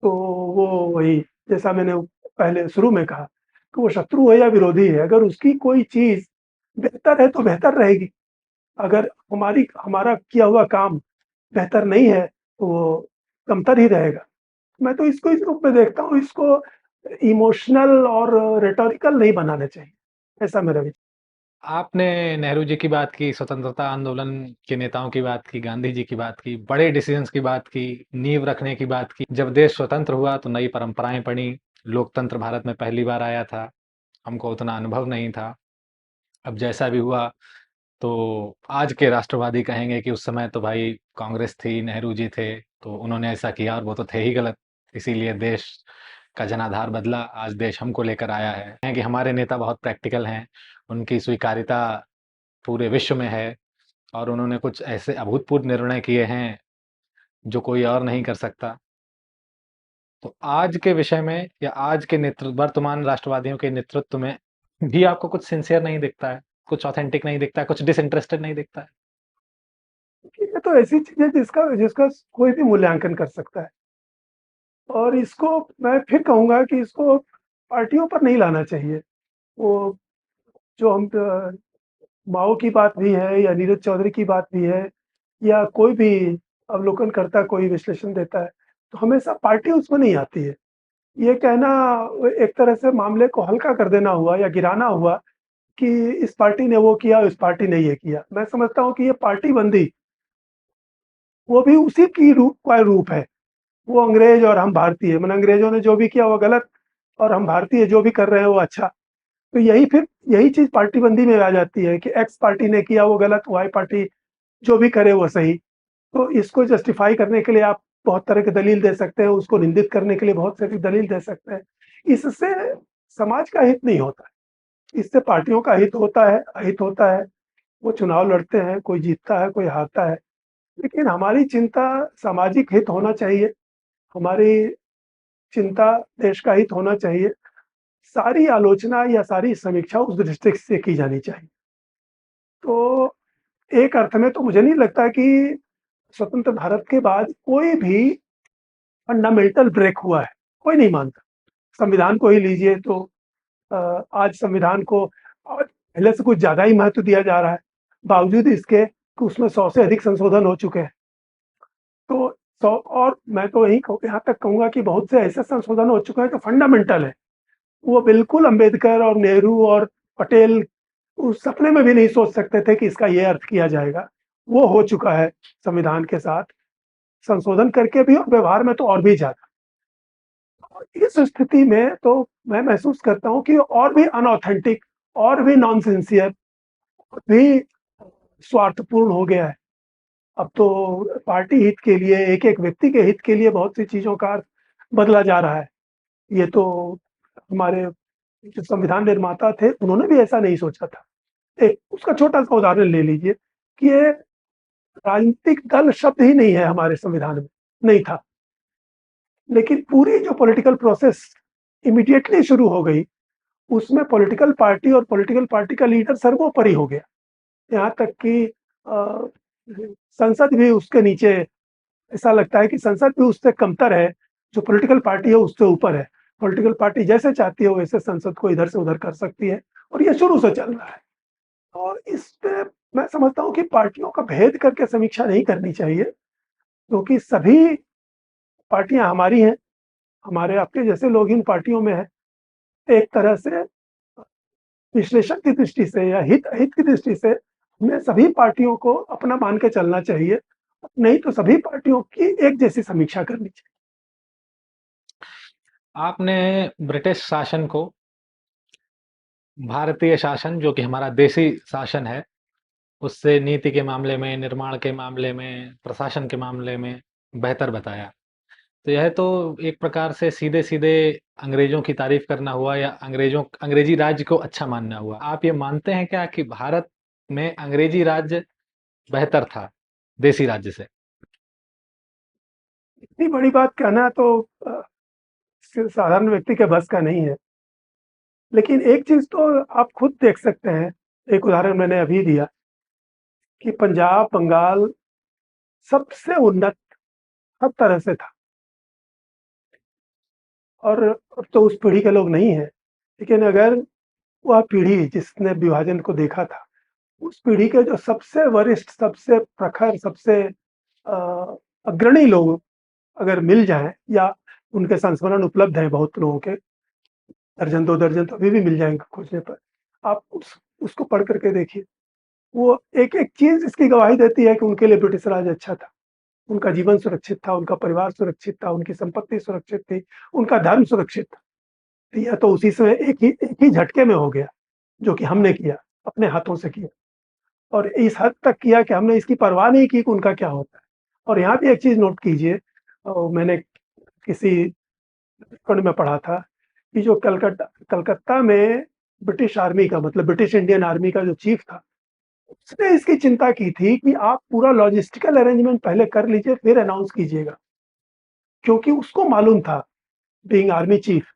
तो वो वही, जैसा मैंने पहले शुरू में कहा, कि वो शत्रु है या विरोधी है, अगर उसकी कोई चीज़ बेहतर है तो बेहतर रहेगी। अगर हमारा किया हुआ काम बेहतर नहीं है, तो वो कमतर ही रहेगा। मैं तो इसको इस रूप में देखता हूँ, इसको इमोशनल और रेटोरिकल नहीं बनाना चाहिए, ऐसा मेरा विचार। आपने नेहरू जी की बात की, स्वतंत्रता आंदोलन के नेताओं की बात की, गांधी जी की बात की, बड़े डिसीजंस की बात की, नींव रखने की बात की। जब देश स्वतंत्र हुआ तो नई परंपराएं पड़ी, लोकतंत्र भारत में पहली बार आया था, हमको उतना अनुभव नहीं था। अब जैसा भी हुआ, तो आज के राष्ट्रवादी कहेंगे कि उस समय तो भाई कांग्रेस थी, नेहरू जी थे, तो उन्होंने ऐसा किया और वो तो थे ही गलत, इसीलिए देश का जनाधार बदला, आज देश हमको लेकर आया है कि हमारे नेता बहुत प्रैक्टिकल हैं, उनकी स्वीकार्यता पूरे विश्व में है और उन्होंने कुछ ऐसे अभूतपूर्व निर्णय किए हैं जो कोई और नहीं कर सकता। तो आज के विषय में या आज के नेतृत्व, वर्तमान राष्ट्रवादियों के नेतृत्व में भी आपको कुछ सिंसियर नहीं दिखता है, कुछ ऑथेंटिक नहीं दिखता है, कुछ डिसइंटरेस्टेड नहीं दिखता है? ये तो ऐसी चीज़ है जिसका जिसका कोई भी मूल्यांकन कर सकता है, और इसको मैं फिर कहूँगा कि इसको पार्टियों पर नहीं लाना चाहिए। वो जो हम माओ की बात भी है या नीरज चौधरी की बात भी है, या कोई भी अवलोकनकर्ता कोई विश्लेषण देता है, तो हमेशा पार्टी उसमें नहीं आती है। ये कहना एक तरह से मामले को हल्का कर देना हुआ या गिराना हुआ कि इस पार्टी ने वो किया, इस पार्टी ने ये किया। मैं समझता हूँ कि ये पार्टी बंदी वो भी उसी की रूप का रूप है। वो अंग्रेज और हम भारतीय, मैंने अंग्रेजों ने जो भी किया वो गलत, और हम भारतीय जो भी कर रहे हैं वो अच्छा। तो यही चीज पार्टी बंदी में आ जाती है कि एक्स पार्टी ने किया वो गलत, वाई पार्टी जो भी करे वो सही। तो इसको जस्टिफाई करने के लिए आप बहुत तरह की दलील दे सकते हैं, उसको निंदित करने के लिए बहुत सारी दलील दे सकते हैं। इससे समाज का हित नहीं होता है, इससे पार्टियों का हित होता है, अहित होता है। वो चुनाव लड़ते हैं, कोई जीतता है, कोई हारता है। लेकिन हमारी चिंता सामाजिक हित होना चाहिए, हमारी चिंता देश का हित होना चाहिए। सारी आलोचना या सारी समीक्षा उस दृष्टि से की जानी चाहिए। तो एक अर्थ में तो मुझे नहीं लगता कि स्वतंत्र भारत के बाद कोई भी फंडामेंटल ब्रेक हुआ है, कोई नहीं मानता। संविधान को ही लीजिए तो आज संविधान को पहले से कुछ ज़्यादा ही महत्व दिया जा रहा है, बावजूद इसके कि उसमें 100 से अधिक संशोधन हो चुके हैं। तो 100, और मैं तो यहाँ तक कहूँगा कि बहुत से ऐसे संशोधन हो चुके हैं जो फंडामेंटल है। वो बिल्कुल अंबेडकर और नेहरू और पटेल उस सपने में भी नहीं सोच सकते थे कि इसका ये अर्थ किया जाएगा। वो हो चुका है संविधान के साथ, संशोधन करके भी और व्यवहार में तो और भी ज़्यादा। इस स्थिति में तो मैं महसूस करता हूँ कि और भी अनऑथेंटिक, और भी नॉन सिंसियर, भी स्वार्थपूर्ण हो गया है। अब तो पार्टी हित के लिए, एक-एक व्यक्ति के हित के लिए बहुत सी चीज़ों का अर्थ बदला जा रहा है। ये तो हमारे जो संविधान निर्माता थे, उन्होंने भी ऐसा नहीं सोचा था। एक उसका छोटा-सा उदाहरण ले लीजिए कि ये राजनीतिक दल शब्द ही नहीं है हमारे संविधान में, नहीं था। लेकिन पूरी जो पॉलिटिकल प्रोसेस इमीडिएटली शुरू हो गई, उसमें पॉलिटिकल पार्टी और पॉलिटिकल पार्टी का लीडर सर्वोपरि हो गया। यहाँ तक कि संसद भी उसके नीचे, ऐसा लगता है कि संसद भी उससे कमतर है, जो पॉलिटिकल पार्टी है उससे ऊपर है। पॉलिटिकल पार्टी जैसे चाहती है वैसे संसद को इधर से उधर कर सकती है, और ये शुरू से चल रहा है। और इस पे मैं समझता हूँ कि पार्टियों का भेद करके समीक्षा नहीं करनी चाहिए, क्योंकि सभी पार्टियां हमारी हैं, हमारे आपके जैसे लोग इन पार्टियों में हैं। एक तरह से विश्लेषण की दृष्टि से या हित हित की दृष्टि से हमें सभी पार्टियों को अपना मान के चलना चाहिए, नहीं तो सभी पार्टियों की एक जैसी समीक्षा करनी चाहिए। आपने ब्रिटिश शासन को भारतीय शासन, जो कि हमारा देसी शासन है, उससे नीति के मामले में, निर्माण के मामले में, प्रशासन के मामले में बेहतर बताया। तो यह तो एक प्रकार से सीधे-सीधे अंग्रेजों की तारीफ करना हुआ या अंग्रेजी राज्य को अच्छा मानना हुआ। आप ये मानते हैं क्या कि भारत में अंग्रेजी राज्य बेहतर था देसी राज्य से? इतनी बड़ी बात कहना तो साधारण व्यक्ति के बस का नहीं है। लेकिन एक चीज तो आप खुद देख सकते हैं, एक उदाहरण मैंने अभी दिया कि पंजाब, बंगाल सबसे उन्नत हर तरह से था, और अब तो उस पीढ़ी के लोग नहीं हैं। लेकिन अगर वह पीढ़ी जिसने विभाजन को देखा था, उस पीढ़ी के जो सबसे वरिष्ठ, सबसे प्रखर, सबसे अग्रणी लोग अगर मिल जाएं, या उनके संस्मरण उपलब्ध हैं बहुत लोगों के, दर्जन दो दर्जन तो अभी भी मिल जाएंगे खोजने पर। आप उसको पढ़ करके देखिए। वो एक एक चीज इसकी गवाही देती है कि उनके लिए ब्रिटिश राज अच्छा था। उनका जीवन सुरक्षित था, उनका परिवार सुरक्षित था, उनकी संपत्ति सुरक्षित थी, उनका धर्म सुरक्षित था। तो यह तो उसी समय एक ही झटके में हो गया, जो कि हमने किया, अपने हाथों से किया, और इस हद तक किया कि हमने इसकी परवाह नहीं की कि उनका क्या होता है। और यहाँ भी एक चीज नोट कीजिए, मैंने किसी खंड में पढ़ा था कि जो कलकत्ता में ब्रिटिश आर्मी का, मतलब ब्रिटिश इंडियन आर्मी का जो चीफ था, उसने इसकी चिंता की थी कि आप पूरा लॉजिस्टिकल अरेंजमेंट पहले कर लीजिए, फिर अनाउंस कीजिएगा। क्योंकि उसको मालूम था, बीइंग आर्मी चीफ,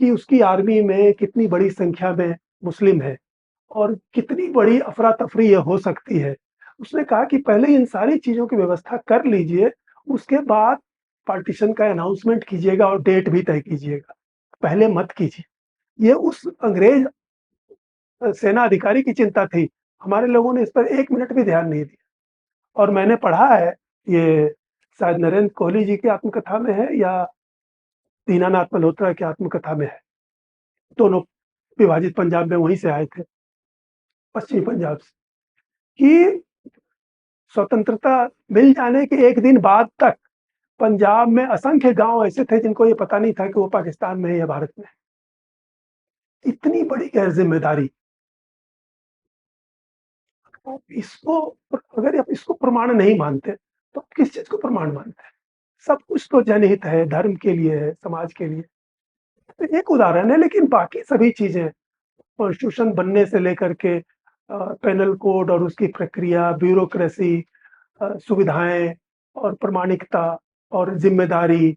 कि उसकी आर्मी में कितनी बड़ी संख्या में मुस्लिम है और कितनी बड़ी अफरा-तफरी ये हो सकती है। उसने कहा कि पहले इन सारी चीज़ों की व्यवस्था कर लीजिए, उसके बाद पार्टीशन का अनाउंसमेंट कीजिएगा और डेट भी तय कीजिएगा, पहले मत कीजिए। ये उस अंग्रेज सेना अधिकारी की चिंता थी। हमारे लोगों ने इस पर 1 मिनट भी ध्यान नहीं दिया। और मैंने पढ़ा है, ये शायद नरेंद्र कोहली जी की आत्मकथा में है या दीनानाथ मल्होत्रा की आत्मकथा में है। दोनों विभाजित पंजाब में वहीं से आए थे, पश्चिमी पंजाब से, कि स्वतंत्रता मिल जाने के एक दिन बाद तक पंजाब में असंख्य गांव ऐसे थे जिनको ये पता नहीं था कि वो पाकिस्तान में है या भारत में है। इतनी बड़ी गैर जिम्मेदारी। आप इसको, अगर आप इसको प्रमाण नहीं मानते तो आप किस चीज को प्रमाण मानते हैं? सब कुछ तो जनहित है, धर्म के लिए है, समाज के लिए। तो एक उदाहरण है, लेकिन बाकी सभी चीजें कॉन्स्टिट्यूशन बनने से लेकर के पेनल कोड और उसकी प्रक्रिया, ब्यूरोक्रेसी, सुविधाएं और प्रामाणिकता और जिम्मेदारी,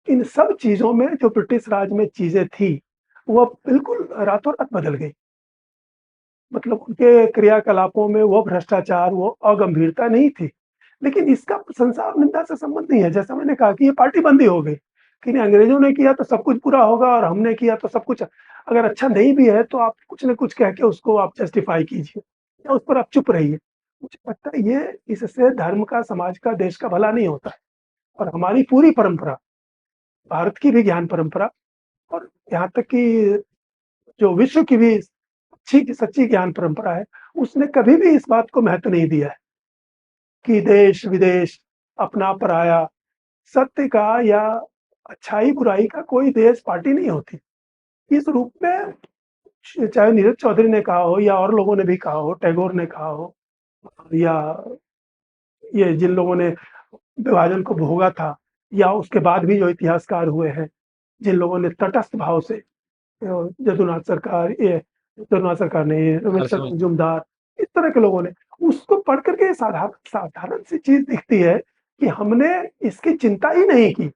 इन सब चीजों में जो ब्रिटिश राज में चीजें थी वो बिल्कुल रातों रात बदल गई। मतलब उनके क्रियाकलापों में वो भ्रष्टाचार, वो अगंभीरता नहीं थी। लेकिन इसका संसार निंदा से संबंध नहीं है। जैसा मैंने कहा कि ये पार्टी बंदी हो गई कि नहीं, अंग्रेजों ने किया तो सब कुछ बुरा होगा और हमने किया तो सब कुछ अगर अच्छा नहीं भी है तो आप कुछ न कुछ कह के उसको आप जस्टिफाई कीजिए या उस पर आप चुप रहिए। मुझे लगता है ये, इससे धर्म का, समाज का, देश का भला नहीं होता है। और हमारी पूरी परंपरा, भारत की भी ज्ञान परंपरा और यहाँ तक कि जो विश्व की भी अच्छी सच्ची ज्ञान परंपरा है, उसने कभी भी इस बात को महत्व नहीं दिया है कि देश विदेश, अपना पराया, सत्य का या अच्छाई बुराई का कोई देश पार्टी नहीं होती। इस रूप में चाहे नीरज चौधरी ने कहा हो या और लोगों ने भी कहा हो, टैगोर ने कहा हो, या ये जिन लोगों ने विभाजन को भोगा था, या उसके बाद भी जो इतिहासकार हुए हैं, जिन लोगों ने तटस्थ भाव से, जदुनाथ सरकार, ये जदुनाथ सरकार ने, ये रविशंकर हर्षवर्धन। मजूमदार, इस तरह के लोगों ने, उसको पढ़ करके साधारण साधारण सी चीज दिखती है कि हमने इसकी चिंता ही नहीं की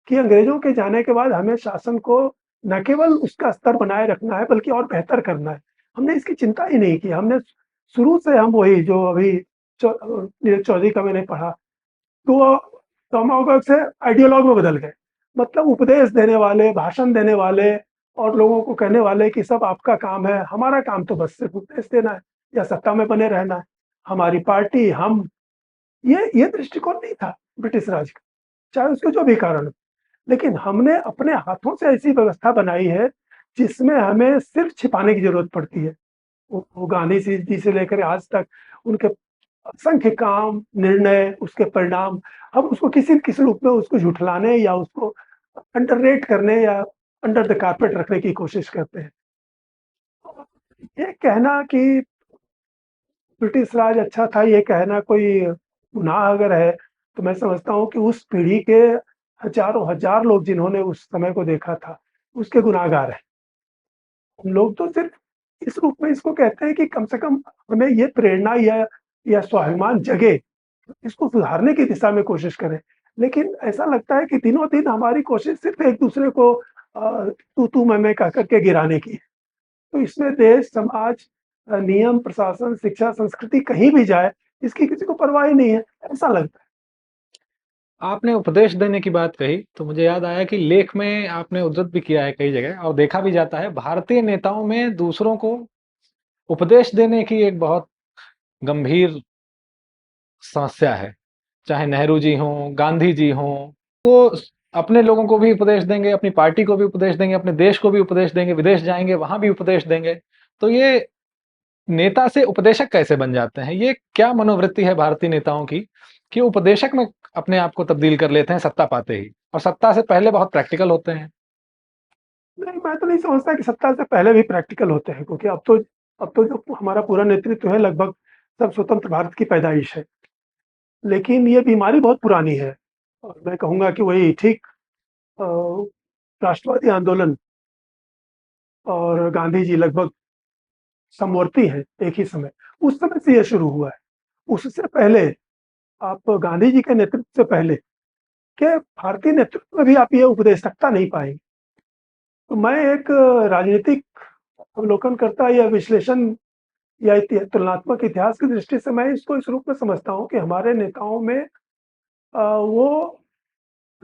कि अंग्रेजों के जाने के बाद हमें शासन को न केवल उसका स्तर बनाए रखना है बल्कि और बेहतर करना है। हमने इसकी चिंता ही नहीं की। हमने शुरू से हम वही जो अभी नीरज चौधरी का मैंने पढ़ा, तो वो टॉमाहोक से आइडियोलॉग में बदल गए। मतलब उपदेश देने वाले, भाषण देने वाले और लोगों को कहने वाले कि सब आपका काम है, हमारा काम तो बस सिर्फ उपदेश देना है या सत्ता में बने रहना है, हमारी पार्टी, हम। ये दृष्टिकोण नहीं था ब्रिटिश राज का, चाहे उसके जो भी कारण हो। लेकिन हमने अपने हाथों से ऐसी व्यवस्था बनाई है जिसमें हमें सिर्फ छिपाने की जरूरत पड़ती है। वो गांधी जी से लेकर आज तक उनके असंख्य काम, निर्णय, उसके परिणाम, हम उसको किसी न किसी रूप में उसको झुठलाने या उसको अंडररेट करने या अंडर द कारपेट रखने की कोशिश करते हैं। ये कहना कि ब्रिटिश राज अच्छा था, ये कहना कोई गुनाह अगर है, तो मैं समझता हूँ कि उस पीढ़ी के हजारों हजार लोग जिन्होंने उस समय को देखा था, उसके गुनाहगार हैं। हम लोग तो सिर्फ इस रूप में इसको कहते हैं कि कम से कम हमें ये प्रेरणा या स्वाभिमान जगे, इसको सुधारने की दिशा में कोशिश करें। लेकिन ऐसा लगता है कि दिनों-दिन हमारी कोशिश सिर्फ एक-दूसरे को तू-तू, मैं-मैं कह कर के गिराने की है। तो इसमें देश, समाज, नियम, प्रशासन, शिक्षा, संस्कृति कहीं भी जाए, इसकी किसी को परवाह ही नहीं है, ऐसा लगता है। आपने उपदेश देने की बात कही, तो मुझे याद आया कि लेख में आपने उद्धृत भी किया है कई जगह और देखा भी जाता है, भारतीय नेताओं में दूसरों को उपदेश देने की एक बहुत गंभीर समस्या है। चाहे नेहरू जी हों, गांधी जी हों, वो अपने लोगों को भी उपदेश देंगे, अपनी पार्टी को भी उपदेश देंगे, अपने देश को भी उपदेश देंगे, विदेश जाएँगे, वहाँ भी उपदेश देंगे। तो ये नेता से उपदेशक कैसे बन जाते हैं? ये क्या मनोवृत्ति है भारतीय नेताओं की कि उपदेशक में अपने आप को तब्दील कर लेते हैं सत्ता पाते ही और सत्ता से पहले बहुत प्रैक्टिकल होते हैं। नहीं, मैं तो नहीं समझता कि सत्ता से पहले भी प्रैक्टिकल होते हैं, क्योंकि अब तो जो हमारा पूरा नेतृत्व है, लगभग सब स्वतंत्र भारत की पैदाइश है। लेकिन ये बीमारी बहुत पुरानी है और मैं कहूँगा कि वही ठीक अ, राष्ट्रवादी आंदोलन और गांधी जी लगभग समवर्ती हैं, एक ही समय। उस समय से ये शुरू हुआ है। उससे पहले, आप गांधी जी के नेतृत्व से पहले के भारतीय नेतृत्व में भी आप ये उपदेशकता नहीं पाएँगे। तो मैं एक राजनीतिक अवलोकनकर्ता या विश्लेषण या तुलनात्मक इतिहास की दृष्टि से मैं इसको इस रूप में समझता हूँ कि हमारे नेताओं में वो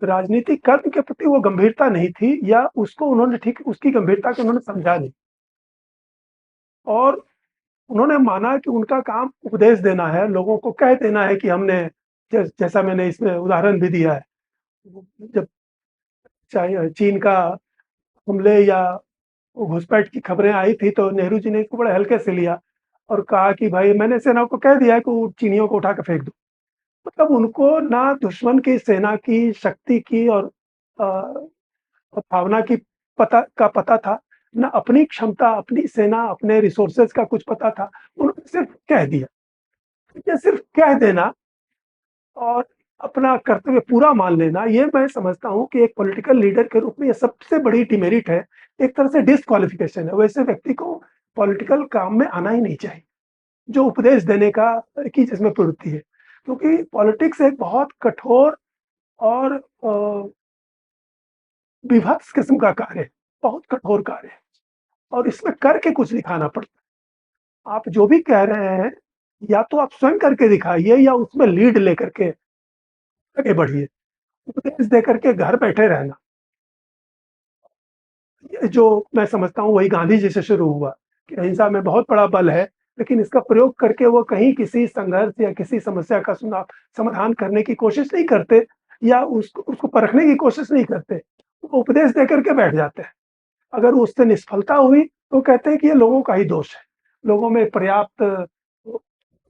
राजनीतिक कर्म के प्रति वो गंभीरता नहीं थी, या उसको उन्होंने ठीक उसकी गंभीरता को उन्होंने समझा नहीं, और उन्होंने माना कि उनका काम उपदेश देना है, लोगों को कह देना है कि हमने, जैसा मैंने इसमें उदाहरण भी दिया है, जब चाहे चीन का हमले या घुसपैठ की खबरें आई थी तो नेहरू जी ने इसको बड़े हल्के से लिया। और कहा कि भाई मैंने सेना को कह दिया है कि वो चीनियों को उठा के फेंक दो। मतलब उनको ना दुश्मन की सेना की शक्ति की और भावना की पता था, ना अपनी क्षमता, अपनी सेना, अपने रिसोर्सेज का कुछ पता था। उन्होंने सिर्फ कह दिया। ये सिर्फ कह देना और अपना कर्तव्य पूरा मान लेना, ये मैं समझता हूँ कि एक पॉलिटिकल लीडर के रूप में ये सबसे बड़ी डिमेरिट है। एक तरह से डिस्क्वालिफिकेशन है। वैसे व्यक्ति को पॉलिटिकल काम में आना ही नहीं चाहिए, जो उपदेश देने का की जिसमें प्रवृत्ति है। क्योंकि पॉलिटिक्स एक बहुत कठोर और विभत्स किस्म का कार्य है, बहुत कठोर कार्य है और इसमें करके कुछ दिखाना पड़ता है। आप जो भी कह रहे हैं, या तो आप स्वयं करके दिखाइए या उसमें लीड लेकर के आगे बढ़िए। उपदेश देकर के घर बैठे रहना, ये जो मैं समझता हूँ वही गांधी जी से शुरू हुआ कि अहिंसा में बहुत बड़ा बल है, लेकिन इसका प्रयोग करके वो कहीं किसी संघर्ष या किसी समस्या का समाधान करने की कोशिश नहीं करते या उसको परखने की कोशिश नहीं करते। वो उपदेश देकर के बैठ जाते हैं। अगर उससे निष्फलता हुई तो कहते हैं कि ये लोगों का ही दोष है। लोगों में पर्याप्त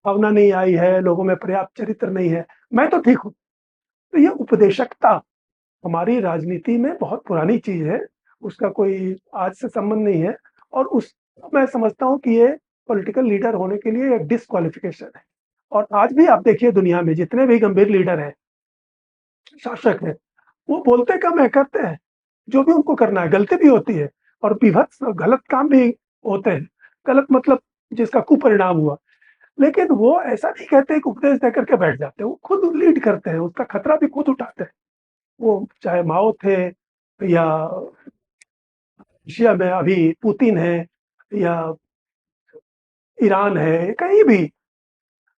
भावना नहीं आई है, लोगों में पर्याप्त चरित्र नहीं है, मैं तो ठीक हूँ। तो ये उपदेशकता हमारी राजनीति में बहुत पुरानी चीज है, उसका कोई आज से संबंध नहीं है। और उस मैं समझता हूँ कि ये पॉलिटिकल लीडर होने के लिए एक डिस्क्वालिफिकेशन है। और आज भी आप देखिए दुनिया में जितने भी गंभीर लीडर हैं, शासक हैं, वो बोलते कम है, करते हैं। जो भी उनको करना है, गलती भी होती है और विभत्स गलत काम भी होते हैं। गलत मतलब जिसका कुपरिणाम हुआ, लेकिन वो ऐसा नहीं कहते कि उपदेश देकर के बैठ जाते हैं, वो खुद लीड करते हैं, उसका खतरा भी खुद उठाते हैं। वो चाहे माओ थे या रशिया में अभी पुतिन है या ईरान है, कहीं भी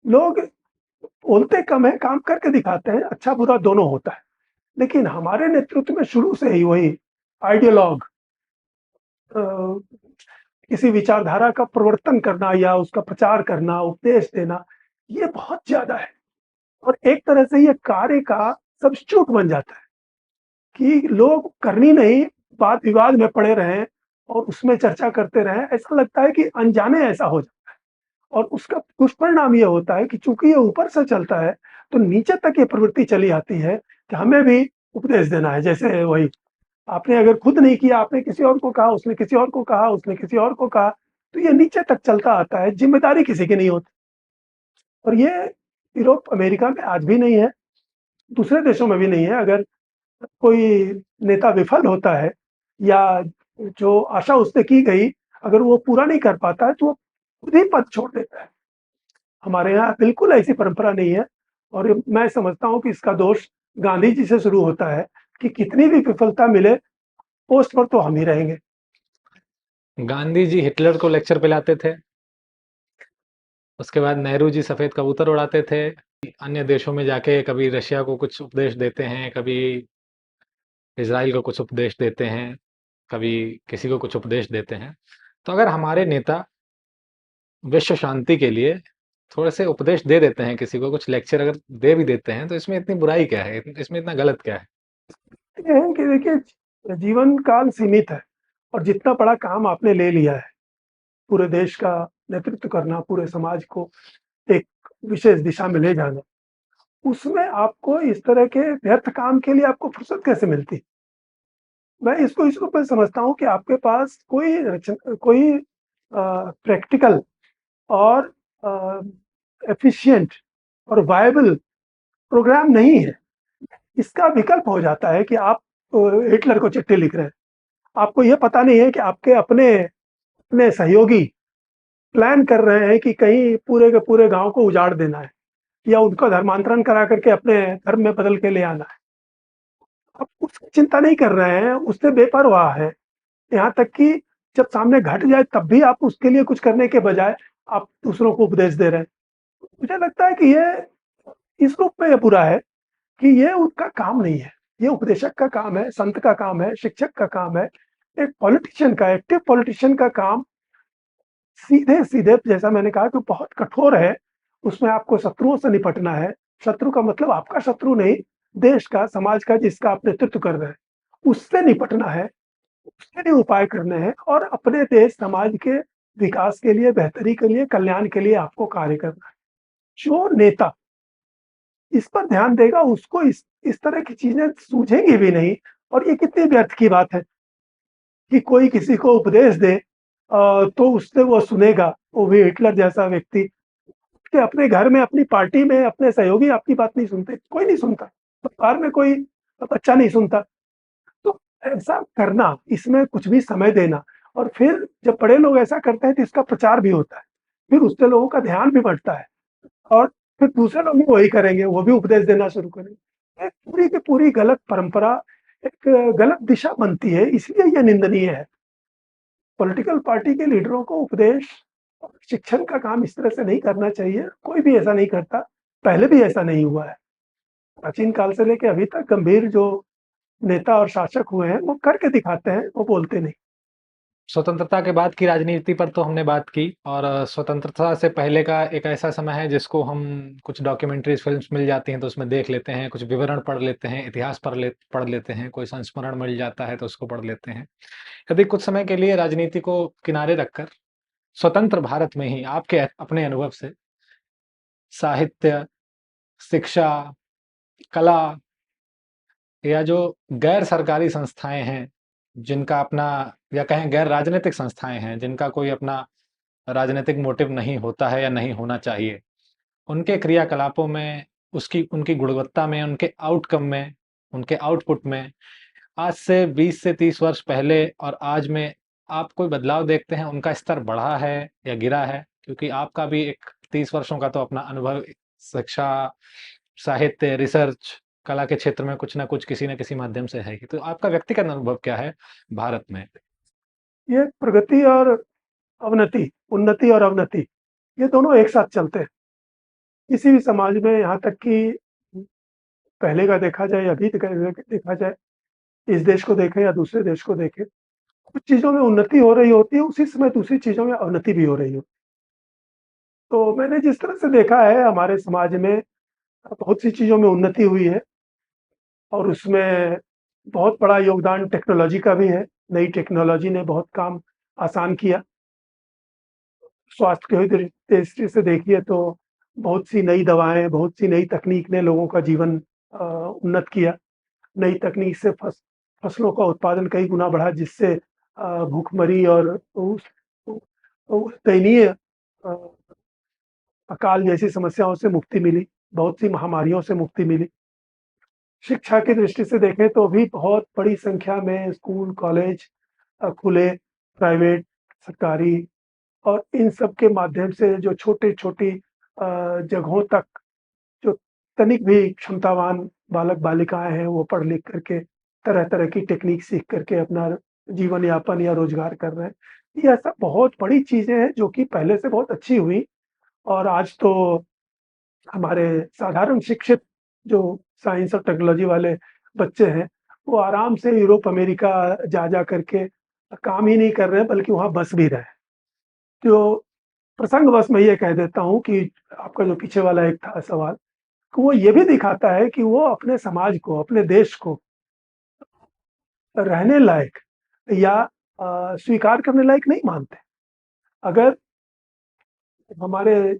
लोग बोलते कम है, काम करके दिखाते हैं। अच्छा बुरा दोनों होता है, लेकिन हमारे नेतृत्व में शुरू से ही वही आइडियोलॉग किसी विचारधारा का प्रवर्तन करना या उसका प्रचार करना, उपदेश देना, ये बहुत ज्यादा है। और एक तरह से ये कार्य का सब्स्टिट्यूट बन जाता है कि लोग करनी नहीं, वाद विवाद में पड़े रहें और उसमें चर्चा करते रहें। ऐसा लगता है कि अनजाने ऐसा हो जाता है और उसका दुष्परिणाम ये होता है कि चूंकि ये ऊपर से चलता है, तो नीचे तक ये प्रवृत्ति चली आती है कि हमें भी उपदेश देना है। जैसे वही, आपने अगर खुद नहीं किया, आपने किसी और को कहा, उसने किसी और को कहा, उसने किसी और को कहा, तो ये नीचे तक चलता आता है। जिम्मेदारी किसी की नहीं होती। और ये यूरोप अमेरिका में आज भी नहीं है, दूसरे देशों में भी नहीं है। अगर कोई नेता विफल होता है या जो आशा उससे की गई, अगर वो पूरा नहीं कर पाता है, तो वो खुद ही पद छोड़ देता है। हमारे यहाँ बिल्कुल ऐसी परंपरा नहीं है। और मैं समझता हूँ कि इसका दोष गांधी जी से शुरू होता है कि कितनी भी विफलता मिले, पोस्ट पर तो हम ही रहेंगे। गांधी जी हिटलर को लेक्चर पे लाते थे, उसके बाद नेहरू जी सफेद कबूतर उड़ाते थे, अन्य देशों में जाके कभी रशिया को कुछ उपदेश देते हैं, कभी इजराइल को कुछ उपदेश देते हैं, कभी किसी को कुछ उपदेश देते हैं। तो अगर हमारे नेता विश्व शांति के लिए थोड़े से उपदेश दे देते हैं, किसी को कुछ लेक्चर अगर दे भी देते हैं, तो इसमें इतनी बुराई क्या है, इसमें इतना गलत क्या है? ये है कि देखिए, जीवन काल सीमित है और जितना बड़ा काम आपने ले लिया है, पूरे देश का नेतृत्व करना, पूरे समाज को एक विशेष दिशा में ले जाना, उसमें आपको इस तरह के व्यर्थ काम के लिए आपको फुर्सत कैसे मिलती? मैं इसको इस रूप में समझता हूँ कि आपके पास कोई प्रैक्टिकल और एफिशिएंट और वायबल प्रोग्राम नहीं है। इसका विकल्प हो जाता है कि आप हिटलर को चिट्ठी लिख रहे हैं। आपको ये पता नहीं है कि आपके अपने अपने सहयोगी प्लान कर रहे हैं कि कहीं पूरे के पूरे गांव को उजाड़ देना है या उनका धर्मांतरण करा करके अपने धर्म में बदल के ले आना है। आप उसकी चिंता नहीं कर रहे हैं, उससे बेपरवाह है। यहाँ तक कि जब सामने घट जाए तब भी आप उसके लिए कुछ करने के बजाय आप दूसरों को उपदेश दे रहे हैं। मुझे लगता है कि ये इस रूप में ये बुरा है कि ये उनका काम नहीं है। ये उपदेशक का काम है, संत का काम है, शिक्षक का काम है। एक पॉलिटिशियन का, एक्टिव पॉलिटिशियन का काम सीधे-सीधे, जैसा मैंने कहा कि बहुत कठोर है, उसमें आपको शत्रुओं से निपटना है। शत्रु का मतलब आपका शत्रु नहीं, देश का, समाज का, जिसका आप नेतृत्व कर रहे हैं, उससे निपटना है, उसके लिए उपाय करने हैं और अपने देश, समाज के विकास के लिए, बेहतरी के लिए, कल्याण के लिए आपको कार्य करना है। जो नेता इस पर ध्यान देगा, उसको इस तरह की चीज़ें सूझेंगी भी नहीं। और ये कितनी व्यर्थ की बात है कि कोई किसी को उपदेश दे तो उससे वो सुनेगा, वो भी हिटलर जैसा व्यक्ति, कि अपने घर में, अपनी पार्टी में, अपने सहयोगी आपकी बात नहीं सुनते, कोई नहीं सुनता, परिवार में कोई बच्चा नहीं सुनता। तो ऐसा करना, इसमें कुछ भी समय देना, और फिर जब बड़े लोग ऐसा करते हैं तो इसका प्रचार भी होता है, फिर उससे लोगों का ध्यान भी बढ़ता है, और फिर दूसरे लोग भी वही करेंगे, वो भी उपदेश देना शुरू करेंगे। एक पूरी की पूरी गलत परंपरा, एक गलत दिशा बनती है, इसलिए ये निंदनीय है। पॉलिटिकल पार्टी के लीडरों को उपदेश और शिक्षण का काम इस तरह से नहीं करना चाहिए, कोई भी ऐसा नहीं करता, पहले भी ऐसा नहीं हुआ है। प्राचीन काल से लेके अभी तक गंभीर जो नेता और शासक हुए हैं, वो करके दिखाते हैं, वो बोलते नहीं। स्वतंत्रता के बाद की राजनीति पर तो हमने बात की, और स्वतंत्रता से पहले का एक ऐसा समय है जिसको हम कुछ डॉक्यूमेंट्रीज फिल्म्स मिल जाती हैं तो उसमें देख लेते हैं, कुछ विवरण पढ़ लेते हैं, इतिहास पढ़ लेते हैं, कोई संस्मरण मिल जाता है तो उसको पढ़ लेते हैं। यदि कुछ समय के लिए राजनीति को किनारे रखकर स्वतंत्र भारत में ही आपके अपने अनुभव से साहित्य, शिक्षा, कला, या जो गैर सरकारी संस्थाएं हैं जिनका अपना, या कहें गैर राजनीतिक संस्थाएं हैं जिनका कोई अपना राजनीतिक मोटिव नहीं होता है या नहीं होना चाहिए, उनके क्रियाकलापों में, उसकी उनकी गुणवत्ता में, उनके आउटकम में, उनके आउटपुट में आज से 20 से 30 वर्ष पहले और आज में आप कोई बदलाव देखते हैं? उनका स्तर बढ़ा है या गिरा है? क्योंकि आपका भी एक 30 वर्षों का तो अपना अनुभव शिक्षा, साहित्य, रिसर्च, कला के क्षेत्र में कुछ ना कुछ किसी न किसी माध्यम से है ही। तो आपका व्यक्तिगत अनुभव क्या है भारत में? ये प्रगति और अवनति, उन्नति और अवनति, ये दोनों एक साथ चलते हैं। किसी भी समाज में, यहाँ तक कि पहले का देखा जाए, अभी देखा जाए, इस देश को देखें या दूसरे देश को देखें, कुछ चीज़ों में उन्नति हो रही होती है, उसी समय दूसरी चीज़ों में अवनति भी हो रही होती है। तो मैंने जिस तरह से देखा है, हमारे समाज में बहुत सी चीज़ों में उन्नति हुई है, और उसमें बहुत बड़ा योगदान टेक्नोलॉजी का भी है। नई टेक्नोलॉजी ने बहुत काम आसान किया। स्वास्थ्य के दृष्टि से देखिए तो बहुत सी नई दवाएँ, बहुत सी नई तकनीक ने लोगों का जीवन उन्नत किया। नई तकनीक से फसलों का उत्पादन कई गुना बढ़ा, जिससे भूखमरी और उस उ उस दयनीय अकाल जैसी समस्याओं से मुक्ति मिली, बहुत सी महामारियों से मुक्ति मिली। शिक्षा की दृष्टि से देखें तो भी बहुत बड़ी संख्या में स्कूल, कॉलेज खुले, प्राइवेट, सरकारी, और इन सब के माध्यम से जो छोटी-छोटी जगहों तक जो तनिक भी क्षमतावान बालक-बालिकाएँ हैं, वो पढ़ लिख करके तरह-तरह की टेक्नीक सीख करके अपना जीवन यापन या रोज़गार कर रहे हैं। ये सब बहुत बड़ी चीज़ें हैं जो कि पहले से बहुत अच्छी हुई, और आज तो हमारे साधारण शिक्षित जो साइंस और टेक्नोलॉजी वाले बच्चे हैं, वो आराम से यूरोप, अमेरिका जा करके काम ही नहीं कर रहे हैं, बल्कि वहाँ बस भी रहे हैं। तो प्रसंगवश मैं ये कह देता हूँ कि आपका जो पीछे वाला एक था सवाल, कि वो ये भी दिखाता है कि वो अपने समाज को, अपने देश को रहने लायक या स्वीकार करने लायक नहीं मानते। अगर हमारे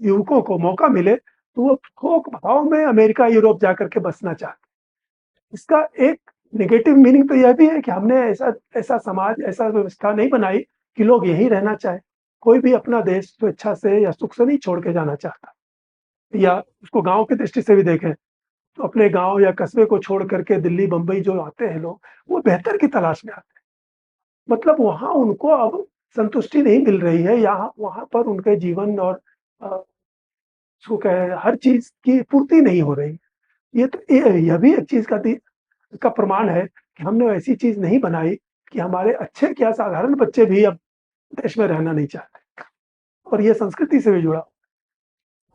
युवकों को मौका मिले, तो वो थोक भाव में अमेरिका, यूरोप जाकर के बसना चाहते हैं। इसका एक नेगेटिव मीनिंग तो यह भी है कि हमने ऐसा ऐसा समाज, ऐसा व्यवस्था नहीं बनाई कि लोग यहीं रहना चाहें। कोई भी अपना देश स्वेच्छा से या सुख से नहीं छोड़ के जाना चाहता। या उसको गाँव की दृष्टि से भी देखें, तो अपने गाँव या कस्बे को छोड़ करके दिल्ली, बम्बई जो आते हैं लोग, वो बेहतर की तलाश में आते हैं। मतलब वहाँ उनको अब संतुष्टि नहीं मिल रही है, यहाँ वहाँ पर उनके जीवन और अ, सुख है, हर चीज़ की पूर्ति नहीं हो रही। ये तो यह भी एक चीज़ का प्रमाण है कि हमने ऐसी चीज़ नहीं बनाई कि हमारे अच्छे क्या, साधारण बच्चे भी अब देश में रहना नहीं चाहते, और ये संस्कृति से भी जुड़ा।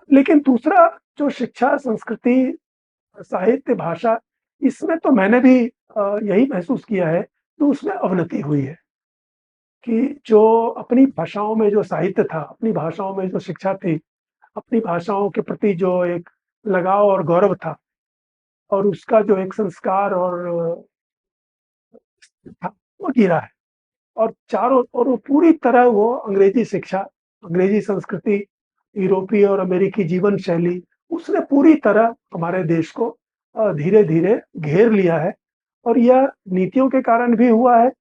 लेकिन दूसरा, जो शिक्षा, संस्कृति, साहित्य, भाषा, इसमें तो मैंने भी यही महसूस किया है कि उसमें अवनति हुई है, कि जो अपनी भाषाओं में जो साहित्य था, अपनी भाषाओं में जो शिक्षा थी, अपनी भाषाओं के प्रति जो एक लगाव और गौरव था, और उसका जो एक संस्कार और था, वो गिरा है। और वो पूरी तरह वो अंग्रेजी शिक्षा, अंग्रेजी संस्कृति, यूरोपीय और अमेरिकी जीवन शैली, उसने पूरी तरह हमारे देश को धीरे-धीरे घेर लिया है और यह नीतियों के कारण भी हुआ है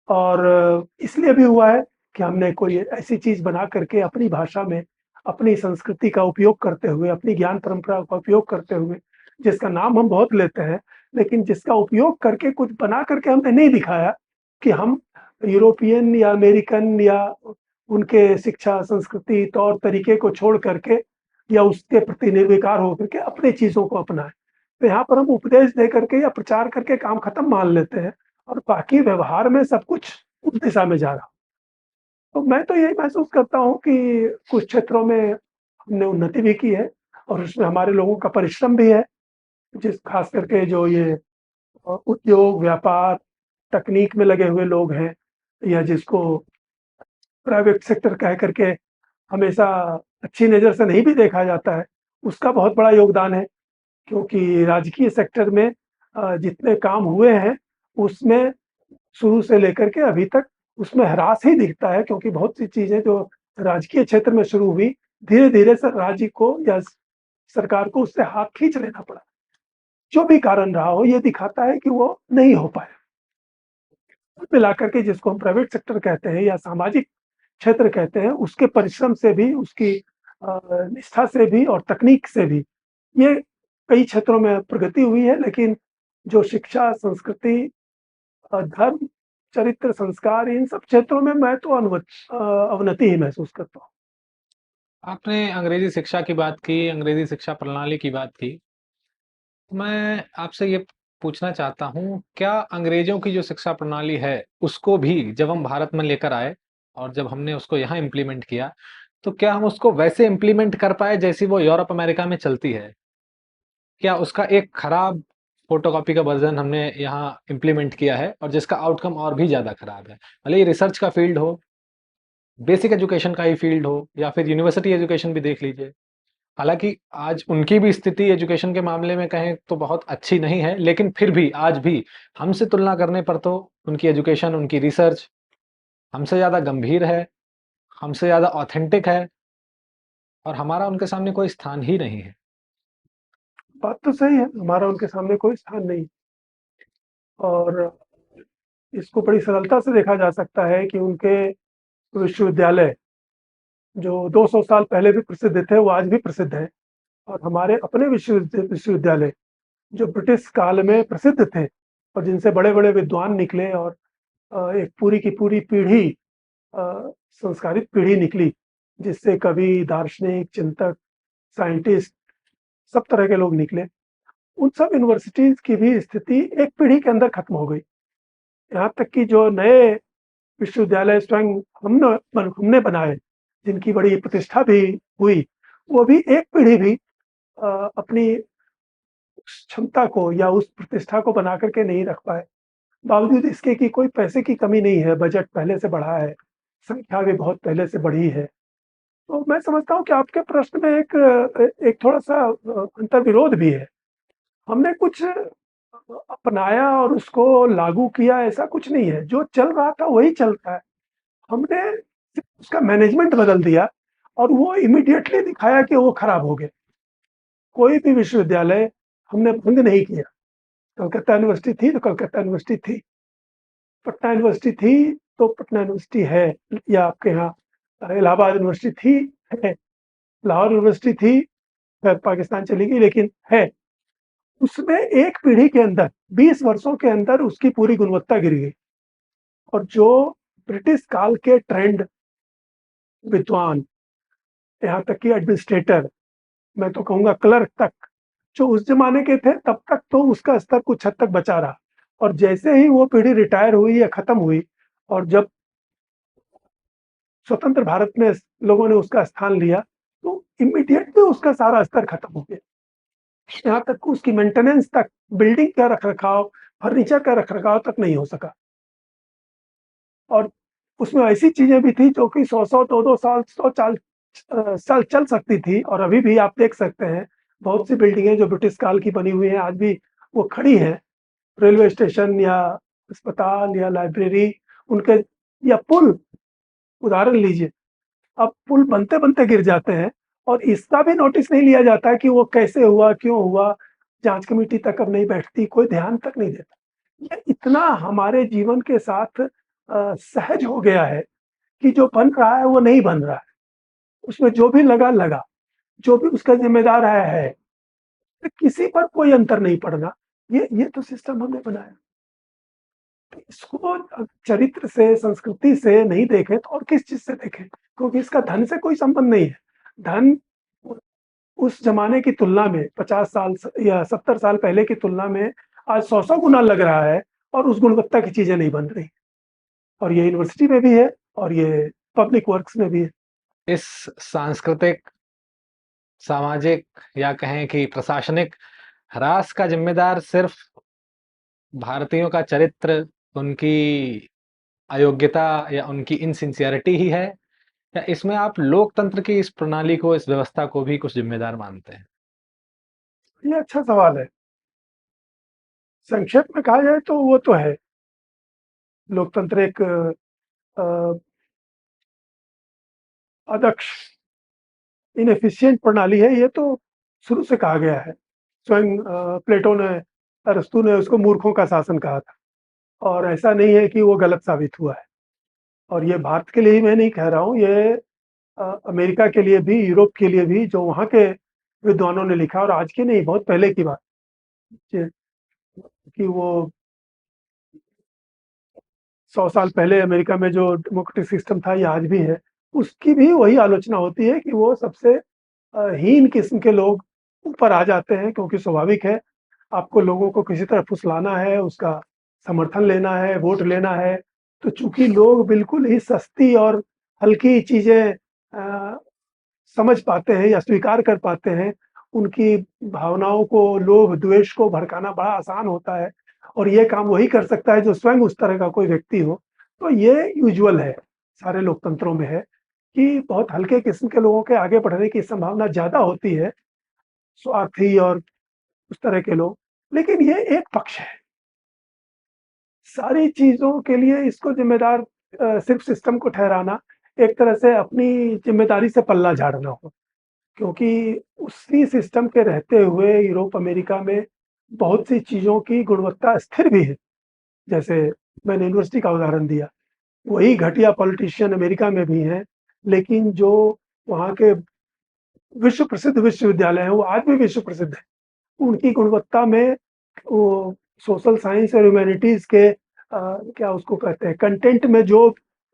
और इसलिए भी हुआ है कि हमने कोई ऐसी चीज़ बना करके अपनी भाषा में, अपनी संस्कृति का उपयोग करते हुए, अपनी ज्ञान परंपरा का उपयोग करते हुए, जिसका नाम हम बहुत लेते हैं, लेकिन जिसका उपयोग करके कुछ बना करके हमने नहीं दिखाया कि हम यूरोपियन या अमेरिकन या उनके शिक्षा, संस्कृति, तौर-तरीके को छोड़ करके या उसके प्रति निर्विकार होकर के अपनी चीज़ों को अपनाएँ। तो यहाँ पर हम उपदेश दे करके या प्रचार करके काम खत्म मान लेते हैं और बाकी व्यवहार में सब कुछ उस दिशा में जा रहा। तो मैं तो यही महसूस करता हूँ कि कुछ क्षेत्रों में हमने उन्नति भी की है और उसमें हमारे लोगों का परिश्रम भी है, जिस खास करके जो ये उद्योग, व्यापार, तकनीक में लगे हुए लोग हैं या जिसको प्राइवेट सेक्टर कह करके हमेशा अच्छी नज़र से नहीं भी देखा जाता है, उसका बहुत बड़ा योगदान है। क्योंकि राजकीय सेक्टर में जितने काम हुए हैं, उसमें शुरू से लेकर के अभी तक उसमें ह्रास ही दिखता है क्योंकि बहुत सी चीज़ें जो राजकीय क्षेत्र में शुरू हुई, धीरे-धीरे से राज्य को या सरकार को उससे हाथ खींच लेना पड़ा। जो भी कारण रहा हो, ये दिखाता है कि वो नहीं हो पाया। कुल मिलाकर के जिसको हम प्राइवेट सेक्टर कहते हैं या सामाजिक क्षेत्र कहते हैं, उसके परिश्रम से भी, उसकी निष्ठा से भी और तकनीक से भी, ये कई क्षेत्रों में प्रगति हुई है, लेकिन जो शिक्षा, संस्कृति धर्म, चरित्र, संस्कार इन सब क्षेत्रों में मैं तो अवनति ही महसूस करता हूँ। आपने अंग्रेजी शिक्षा की बात की, अंग्रेजी शिक्षा प्रणाली की बात की। मैं आपसे ये पूछना चाहता हूँ, क्या अंग्रेजों की जो शिक्षा प्रणाली है, उसको भी जब हम भारत में लेकर आए और जब हमने उसको यहाँ इम्प्लीमेंट किया, तो क्या हम उसको वैसे इम्प्लीमेंट कर पाए जैसी वो यूरोप, अमेरिका में चलती है? क्या उसका एक खराब फोटोकॉपी का वर्ज़न हमने यहाँ इम्प्लीमेंट किया है और जिसका आउटकम और भी ज़्यादा खराब है? भले ही रिसर्च का फील्ड हो, बेसिक एजुकेशन का ही फील्ड हो या फिर यूनिवर्सिटी एजुकेशन भी देख लीजिए। हालाँकि आज उनकी भी स्थिति एजुकेशन के मामले में कहें तो बहुत अच्छी नहीं है, लेकिन फिर भी आज भी हमसे तुलना करने पर तो उनकी एजुकेशन, उनकी रिसर्च हमसे ज़्यादा गंभीर है, हमसे ज़्यादा ऑथेंटिक है और हमारा उनके सामने कोई स्थान ही नहीं है। बात तो सही है, हमारा उनके सामने कोई स्थान नहीं और इसको बड़ी सरलता से देखा जा सकता है कि उनके विश्वविद्यालय जो 200 साल पहले भी प्रसिद्ध थे, वो आज भी प्रसिद्ध हैं और हमारे अपने विश्वविद्यालय जो ब्रिटिश काल में प्रसिद्ध थे और जिनसे बड़े-बड़े विद्वान निकले और एक पूरी की पूरी पीढ़ी संस्कारित पीढ़ी निकली, जिससे कवि, दार्शनिक, चिंतक, साइंटिस्ट सब तरह के लोग निकले। उन सब यूनिवर्सिटीज़ की भी स्थिति एक पीढ़ी के अंदर खत्म हो गई। यहाँ तक कि जो नए विश्वविद्यालय स्वयं हमने बनाए, जिनकी बड़ी प्रतिष्ठा भी हुई, वो भी एक पीढ़ी भी अपनी उस क्षमता को या उस प्रतिष्ठा को बना कर के नहीं रख पाए। बावजूद इसके कि कोई पैसे की कमी नहीं है, बजट पहले से बढ़ा है, संख्या भी बहुत पहले से बढ़ी है। तो मैं समझता हूँ कि आपके प्रश्न में एक थोड़ा-सा अंतर्विरोध भी है। हमने कुछ अपनाया और उसको लागू किया ऐसा कुछ नहीं है, जो चल रहा था वही चल रहा है। हमने सिर्फ उसका मैनेजमेंट बदल दिया और वो इमीडिएटली दिखाया कि वो खराब हो गए। कोई भी विश्वविद्यालय हमने भंग नहीं किया। कलकत्ता यूनिवर्सिटी थी तो कलकत्ता यूनिवर्सिटी थी, पटना यूनिवर्सिटी थी तो पटना यूनिवर्सिटी है या आपके यहाँ इलाहाबाद यूनिवर्सिटी थी, है, लाहौर यूनिवर्सिटी थी, फिर पाकिस्तान चली गई लेकिन है। उसमें एक पीढ़ी के अंदर 20 वर्षों के अंदर उसकी पूरी गुणवत्ता गिर गई और जो ब्रिटिश काल के ट्रेंड विद्वान, यहाँ तक कि एडमिनिस्ट्रेटर, मैं तो कहूँगा क्लर्क तक, जो उस ज़माने के थे तब तक तो उसका स्तर कुछ हद तक बचा रहा और जैसे ही वो पीढ़ी रिटायर हुई या खत्म हुई और जब स्वतंत्र भारत में लोगों ने उसका स्थान लिया, तो इमीडिएटली उसका सारा स्तर खत्म हो गया। यहाँ तक कि उसकी मेंटेनेंस तक, बिल्डिंग का रख-रखाव, फर्नीचर का रख-रखाव तक नहीं हो सका। और उसमें ऐसी चीज़ें भी थी जो कि 100-100, 2-2 साल, 100 साल चल सकती थी और अभी भी आप देख सकते हैं, बहुत सी बिल्डिंगें जो ब्रिटिश काल की बनी हुई हैं, आज भी वो खड़ी हैं। रेलवे स्टेशन या अस्पताल या लाइब्रेरी, उनके या पुल उदाहरण लीजिए, अब पुल बनते-बनते गिर जाते हैं और इसका भी नोटिस नहीं लिया जाता कि वो कैसे हुआ, क्यों हुआ? जाँच कमेटी तक अब नहीं बैठती, कोई ध्यान तक नहीं देता। ये इतना हमारे जीवन के साथ सहज हो गया है कि जो बन रहा है वो नहीं बन रहा है। उसमें जो भी लगा, लगा। जो भी उसका ज़िम्मेदार है। तो किसी पर कोई अंतर नहीं पड़ना। ये तो सिस्टम हमने बनाया। तो इसको चरित्र से, संस्कृति से नहीं देखें तो और किस चीज़ से देखें? क्योंकि इसका धन से कोई संबंध नहीं है। धन उ उस ज़माने की तुलना में 50 साल स या 70 साल पहले की तुलना में आज 100-100 गुना लग रहा है और उस गुणवत्ता की चीज़ें नहीं बन रही। और ये यूनिवर्सिटी में भी है और ये पब्लिक वर्क्स में भी है। इस सांस्कृतिक, सामाजिक या कहें कि प्रशासनिक ह्रास का ज़िम्मेदार सिर्फ़ भारतीयों का चरित्र, उनकी अयोग्यता या उनकी इनसिंसियरिटी ही है? या इसमें आप लोकतंत्र की इस प्रणाली को, इस व्यवस्था को भी कुछ ज़िम्मेदार मानते हैं? ये अच्छा सवाल है। संक्षेप में कहा जाए तो वो तो है। लोकतंत्र एक अ, अदक्ष, इनएफिशिएंट प्रणाली है, ये तो शुरू से कहा गया है। स्वयं प्लेटो ने, अरस्तू ने उसको मूर्खों का शासन कहा था और ऐसा नहीं है कि वो गलत साबित हुआ है। और ये भारत के लिए ही मैं नहीं कह रहा हूँ, ये अमेरिका के लिए भी, यूरोप के लिए भी जो वहाँ के विद्वानों ने लिखा और आज की नहीं, बहुत पहले की बात ये कि वो 100 साल पहले अमेरिका में जो डेमोक्रेटिक सिस्टम था, ये आज भी है। उसकी भी वही आलोचना होती है कि वो सबसे हीन किस्म के लोग ऊपर आ जाते हैं क्योंकि स्वाभाविक है, आपको लोगों को किसी तरह फुसलाना है, उसका समर्थन लेना है, वोट लेना है। तो चूँकि लोग बिल्कुल ही सस्ती और हल्की चीज़ें समझ पाते हैं या स्वीकार कर पाते हैं, उनकी भावनाओं को, लोभ, द्वेष को भड़काना बड़ा आसान होता है और ये काम वही कर सकता है जो स्वयं उस तरह का कोई व्यक्ति हो। तो ये यूजुअल है, सारे लोकतंत्रों में है कि बहुत हल्के किस्म के लोगों के आगे बढ़ने की संभावना ज़्यादा होती है, स्वार्थी और उस तरह के लोग। लेकिन ये एक पक्ष है। सारी चीज़ों के लिए इसको ज़िम्मेदार सिर्फ़ सिस्टम को ठहराना, एक तरह से अपनी ज़िम्मेदारी से पल्ला झाड़ना हो। क्योंकि उसी सिस्टम के रहते हुए यूरोप, अमेरिका में बहुत सी चीज़ों की गुणवत्ता स्थिर भी है। जैसे मैंने यूनिवर्सिटी का उदाहरण दिया, वही घटिया पॉलिटिशियन अमेरिका में भी हैं, लेकिन जो वहाँ के विश्व प्रसिद्ध विश्वविद्यालय हैं, वो आज भी विश्व प्रसिद्ध हैं। उनकी गुणवत्ता में वो सोशल साइंस और ह्यूमैनिटीज़ के क्या उसको कहते हैं, कंटेंट में जो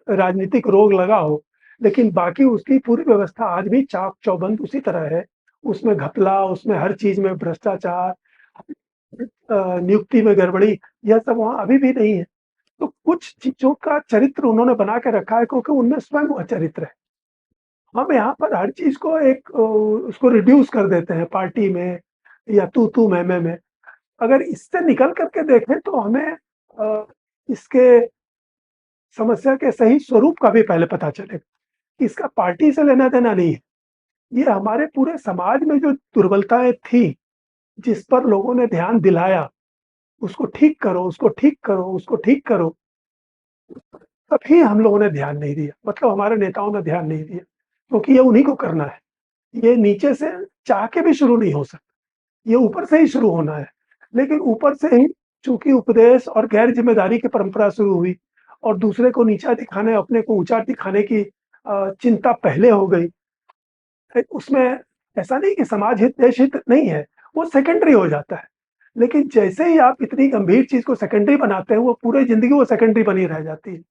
राजनीतिक रोग लगा हो, लेकिन बाकी उसकी पूरी व्यवस्था आज भी चाक-चौबंद उसी तरह है। उसमें घपला, उसमें हर चीज़ में भ्रष्टाचार, नियुक्ति में गड़बड़ी, यह सब वहाँ अभी भी नहीं है। तो कुछ चीज़ों का चरित्र उन्होंने बना के रखा है क्योंकि उनमें स्वयं वह चरित्र है। हम यहाँ पर हर चीज़ को एक उसको रिड्यूस कर देते हैं पार्टी में या तू-तू, मैं-मैं में। अगर इससे निकल कर के देखें तो हमें इसके समस्या के सही स्वरूप का भी पहले पता चलेगा। इसका पार्टी से लेना-देना नहीं है। ये हमारे पूरे समाज में जो दुर्बलताएँ थी, जिस पर लोगों ने ध्यान दिलाया, उसको ठीक करो, उसको ठीक करो, उसको ठीक करो, तभी हम लोगों ने ध्यान नहीं दिया। मतलब हमारे नेताओं ने ध्यान नहीं दिया, क्योंकि ये उन्हीं को करना है। ये नीचे से चाह के भी शुरू नहीं हो सकता। ये ऊपर से ही शुरू होना है। लेकिन ऊपर से ही चूँकि उपदेश और गैर ज़िम्मेदारी की परंपरा शुरू हुई और दूसरे को नीचा दिखाने, अपने को ऊँचा दिखाने की चिंता पहले हो गई। उसमें ऐसा नहीं कि समाज हित, देश हित नहीं है, वो सेकेंडरी हो जाता है। लेकिन जैसे ही आप इतनी गंभीर चीज़ को सेकेंडरी बनाते हैं, वो पूरी ज़िंदगी वो सेकेंडरी बनी रह जाती है।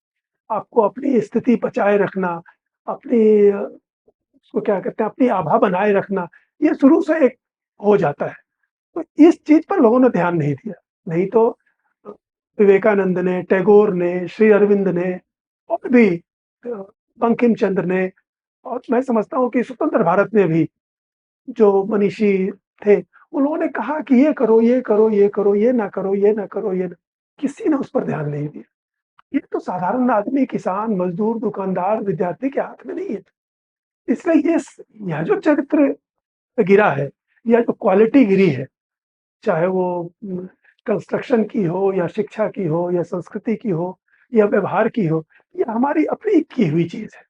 आपको अपनी स्थिति बचाए रखना, अपनी उसको क्या कहते हैं, अपनी आभा बनाए रखना, ये शुरू से एक हो जाता है। तो इस चीज़ पर लोगों ने ध्यान नहीं दिया। नहीं तो अ, विवेकानंद ने, टैगोर ने, श्री अरविंद ने और भी बंकिम चंद्र ने और मैं समझता हूँ कि स्वतंत्र भारत में भी जो मनीषी थे, उन लोगों ने कहा कि ये करो, ये करो, ये करो, ये ना करो, ये ना करो, ये ना किसी ने उस पर ध्यान नहीं दिया। ये तो साधारण आदमी, किसान, मज़दूर, दुकानदार, विद्यार्थी के हाथ में नहीं है। इसलिए यह जो चरित्र गिरा है, या जो क्वालिटी गिरी है, चाहे वो कंस्ट्रक्शन की हो या शिक्षा की हो या संस्कृति की हो या व्यवहार की हो, ये हमारी अपनी की हुई चीज़ है।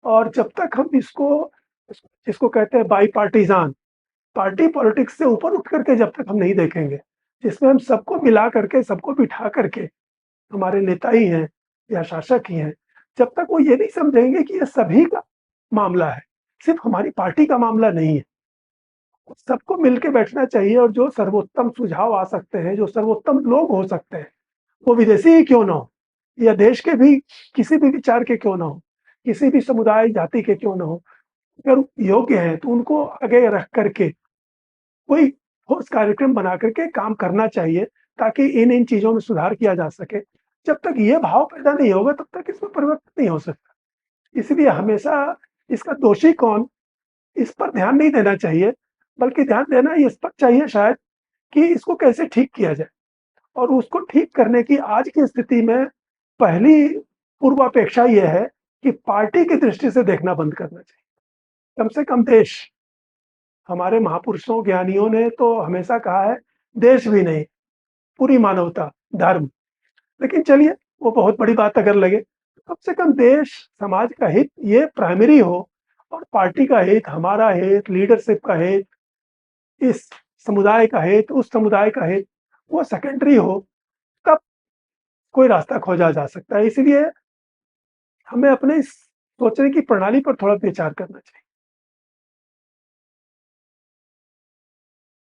और जब तक हम जिसको कहते हैं बाईपार्टीज़ान, पार्टी पॉलिटिक्स से ऊपर उठ करके जब तक हम नहीं देखेंगे, जिसमें हम सबको मिला करके, सबको बिठा करके, हमारे नेता ही हैं या शासक ही हैं, जब तक वो ये नहीं समझेंगे कि ये सभी का मामला है, सिर्फ़ हमारी पार्टी का मामला नहीं है। सबको मिल के बैठना चाहिए और जो सर्वोत्तम सुझाव आ सकते हैं, जो सर्वोत्तम लोग हो सकते हैं, वो विदेशी ही क्यों ना हो या देश के भी किसी भी विचार के क्यों ना हो, किसी भी समुदाय, जाति के क्यों ना हो, अगर योग्य हैं तो उनको आगे रख करके कोई ठोस कार्यक्रम बना करके काम करना चाहिए ताकि इन चीज़ों में सुधार किया जा सके। जब तक ये भाव पैदा नहीं होगा तब तक इसमें परिवर्तन नहीं हो सकता। इसलिए हमेशा इसका दोषी कौन, इस पर ध्यान नहीं देना चाहिए, बल्कि ध्यान देना इस पर चाहिए शायद कि इसको कैसे ठीक किया जाए और उसको ठीक करने की आज की स्थिति में पहली पूर्वापेक्षा ये है कि पार्टी की दृष्टि से देखना बंद करना चाहिए। कम से कम देश, हमारे महापुरुषों, ज्ञानियों ने तो हमेशा कहा है, देश भी नहीं, पूरी मानवता, धर्म। लेकिन चलिए, वो बहुत बड़ी बात अगर लगे, कम से कम देश, समाज का हित ये प्राइमरी हो और पार्टी का हित, हमारा हित, लीडरशिप का हित, इस समुदाय का हित, उस समुदाय का हित, वो सेकेंडरी हो, तब कोई रास्ता खोजा जा सकता है। इसीलिए हमें अपने इस सोचने की प्रणाली पर थोड़ा विचार करना चाहिए।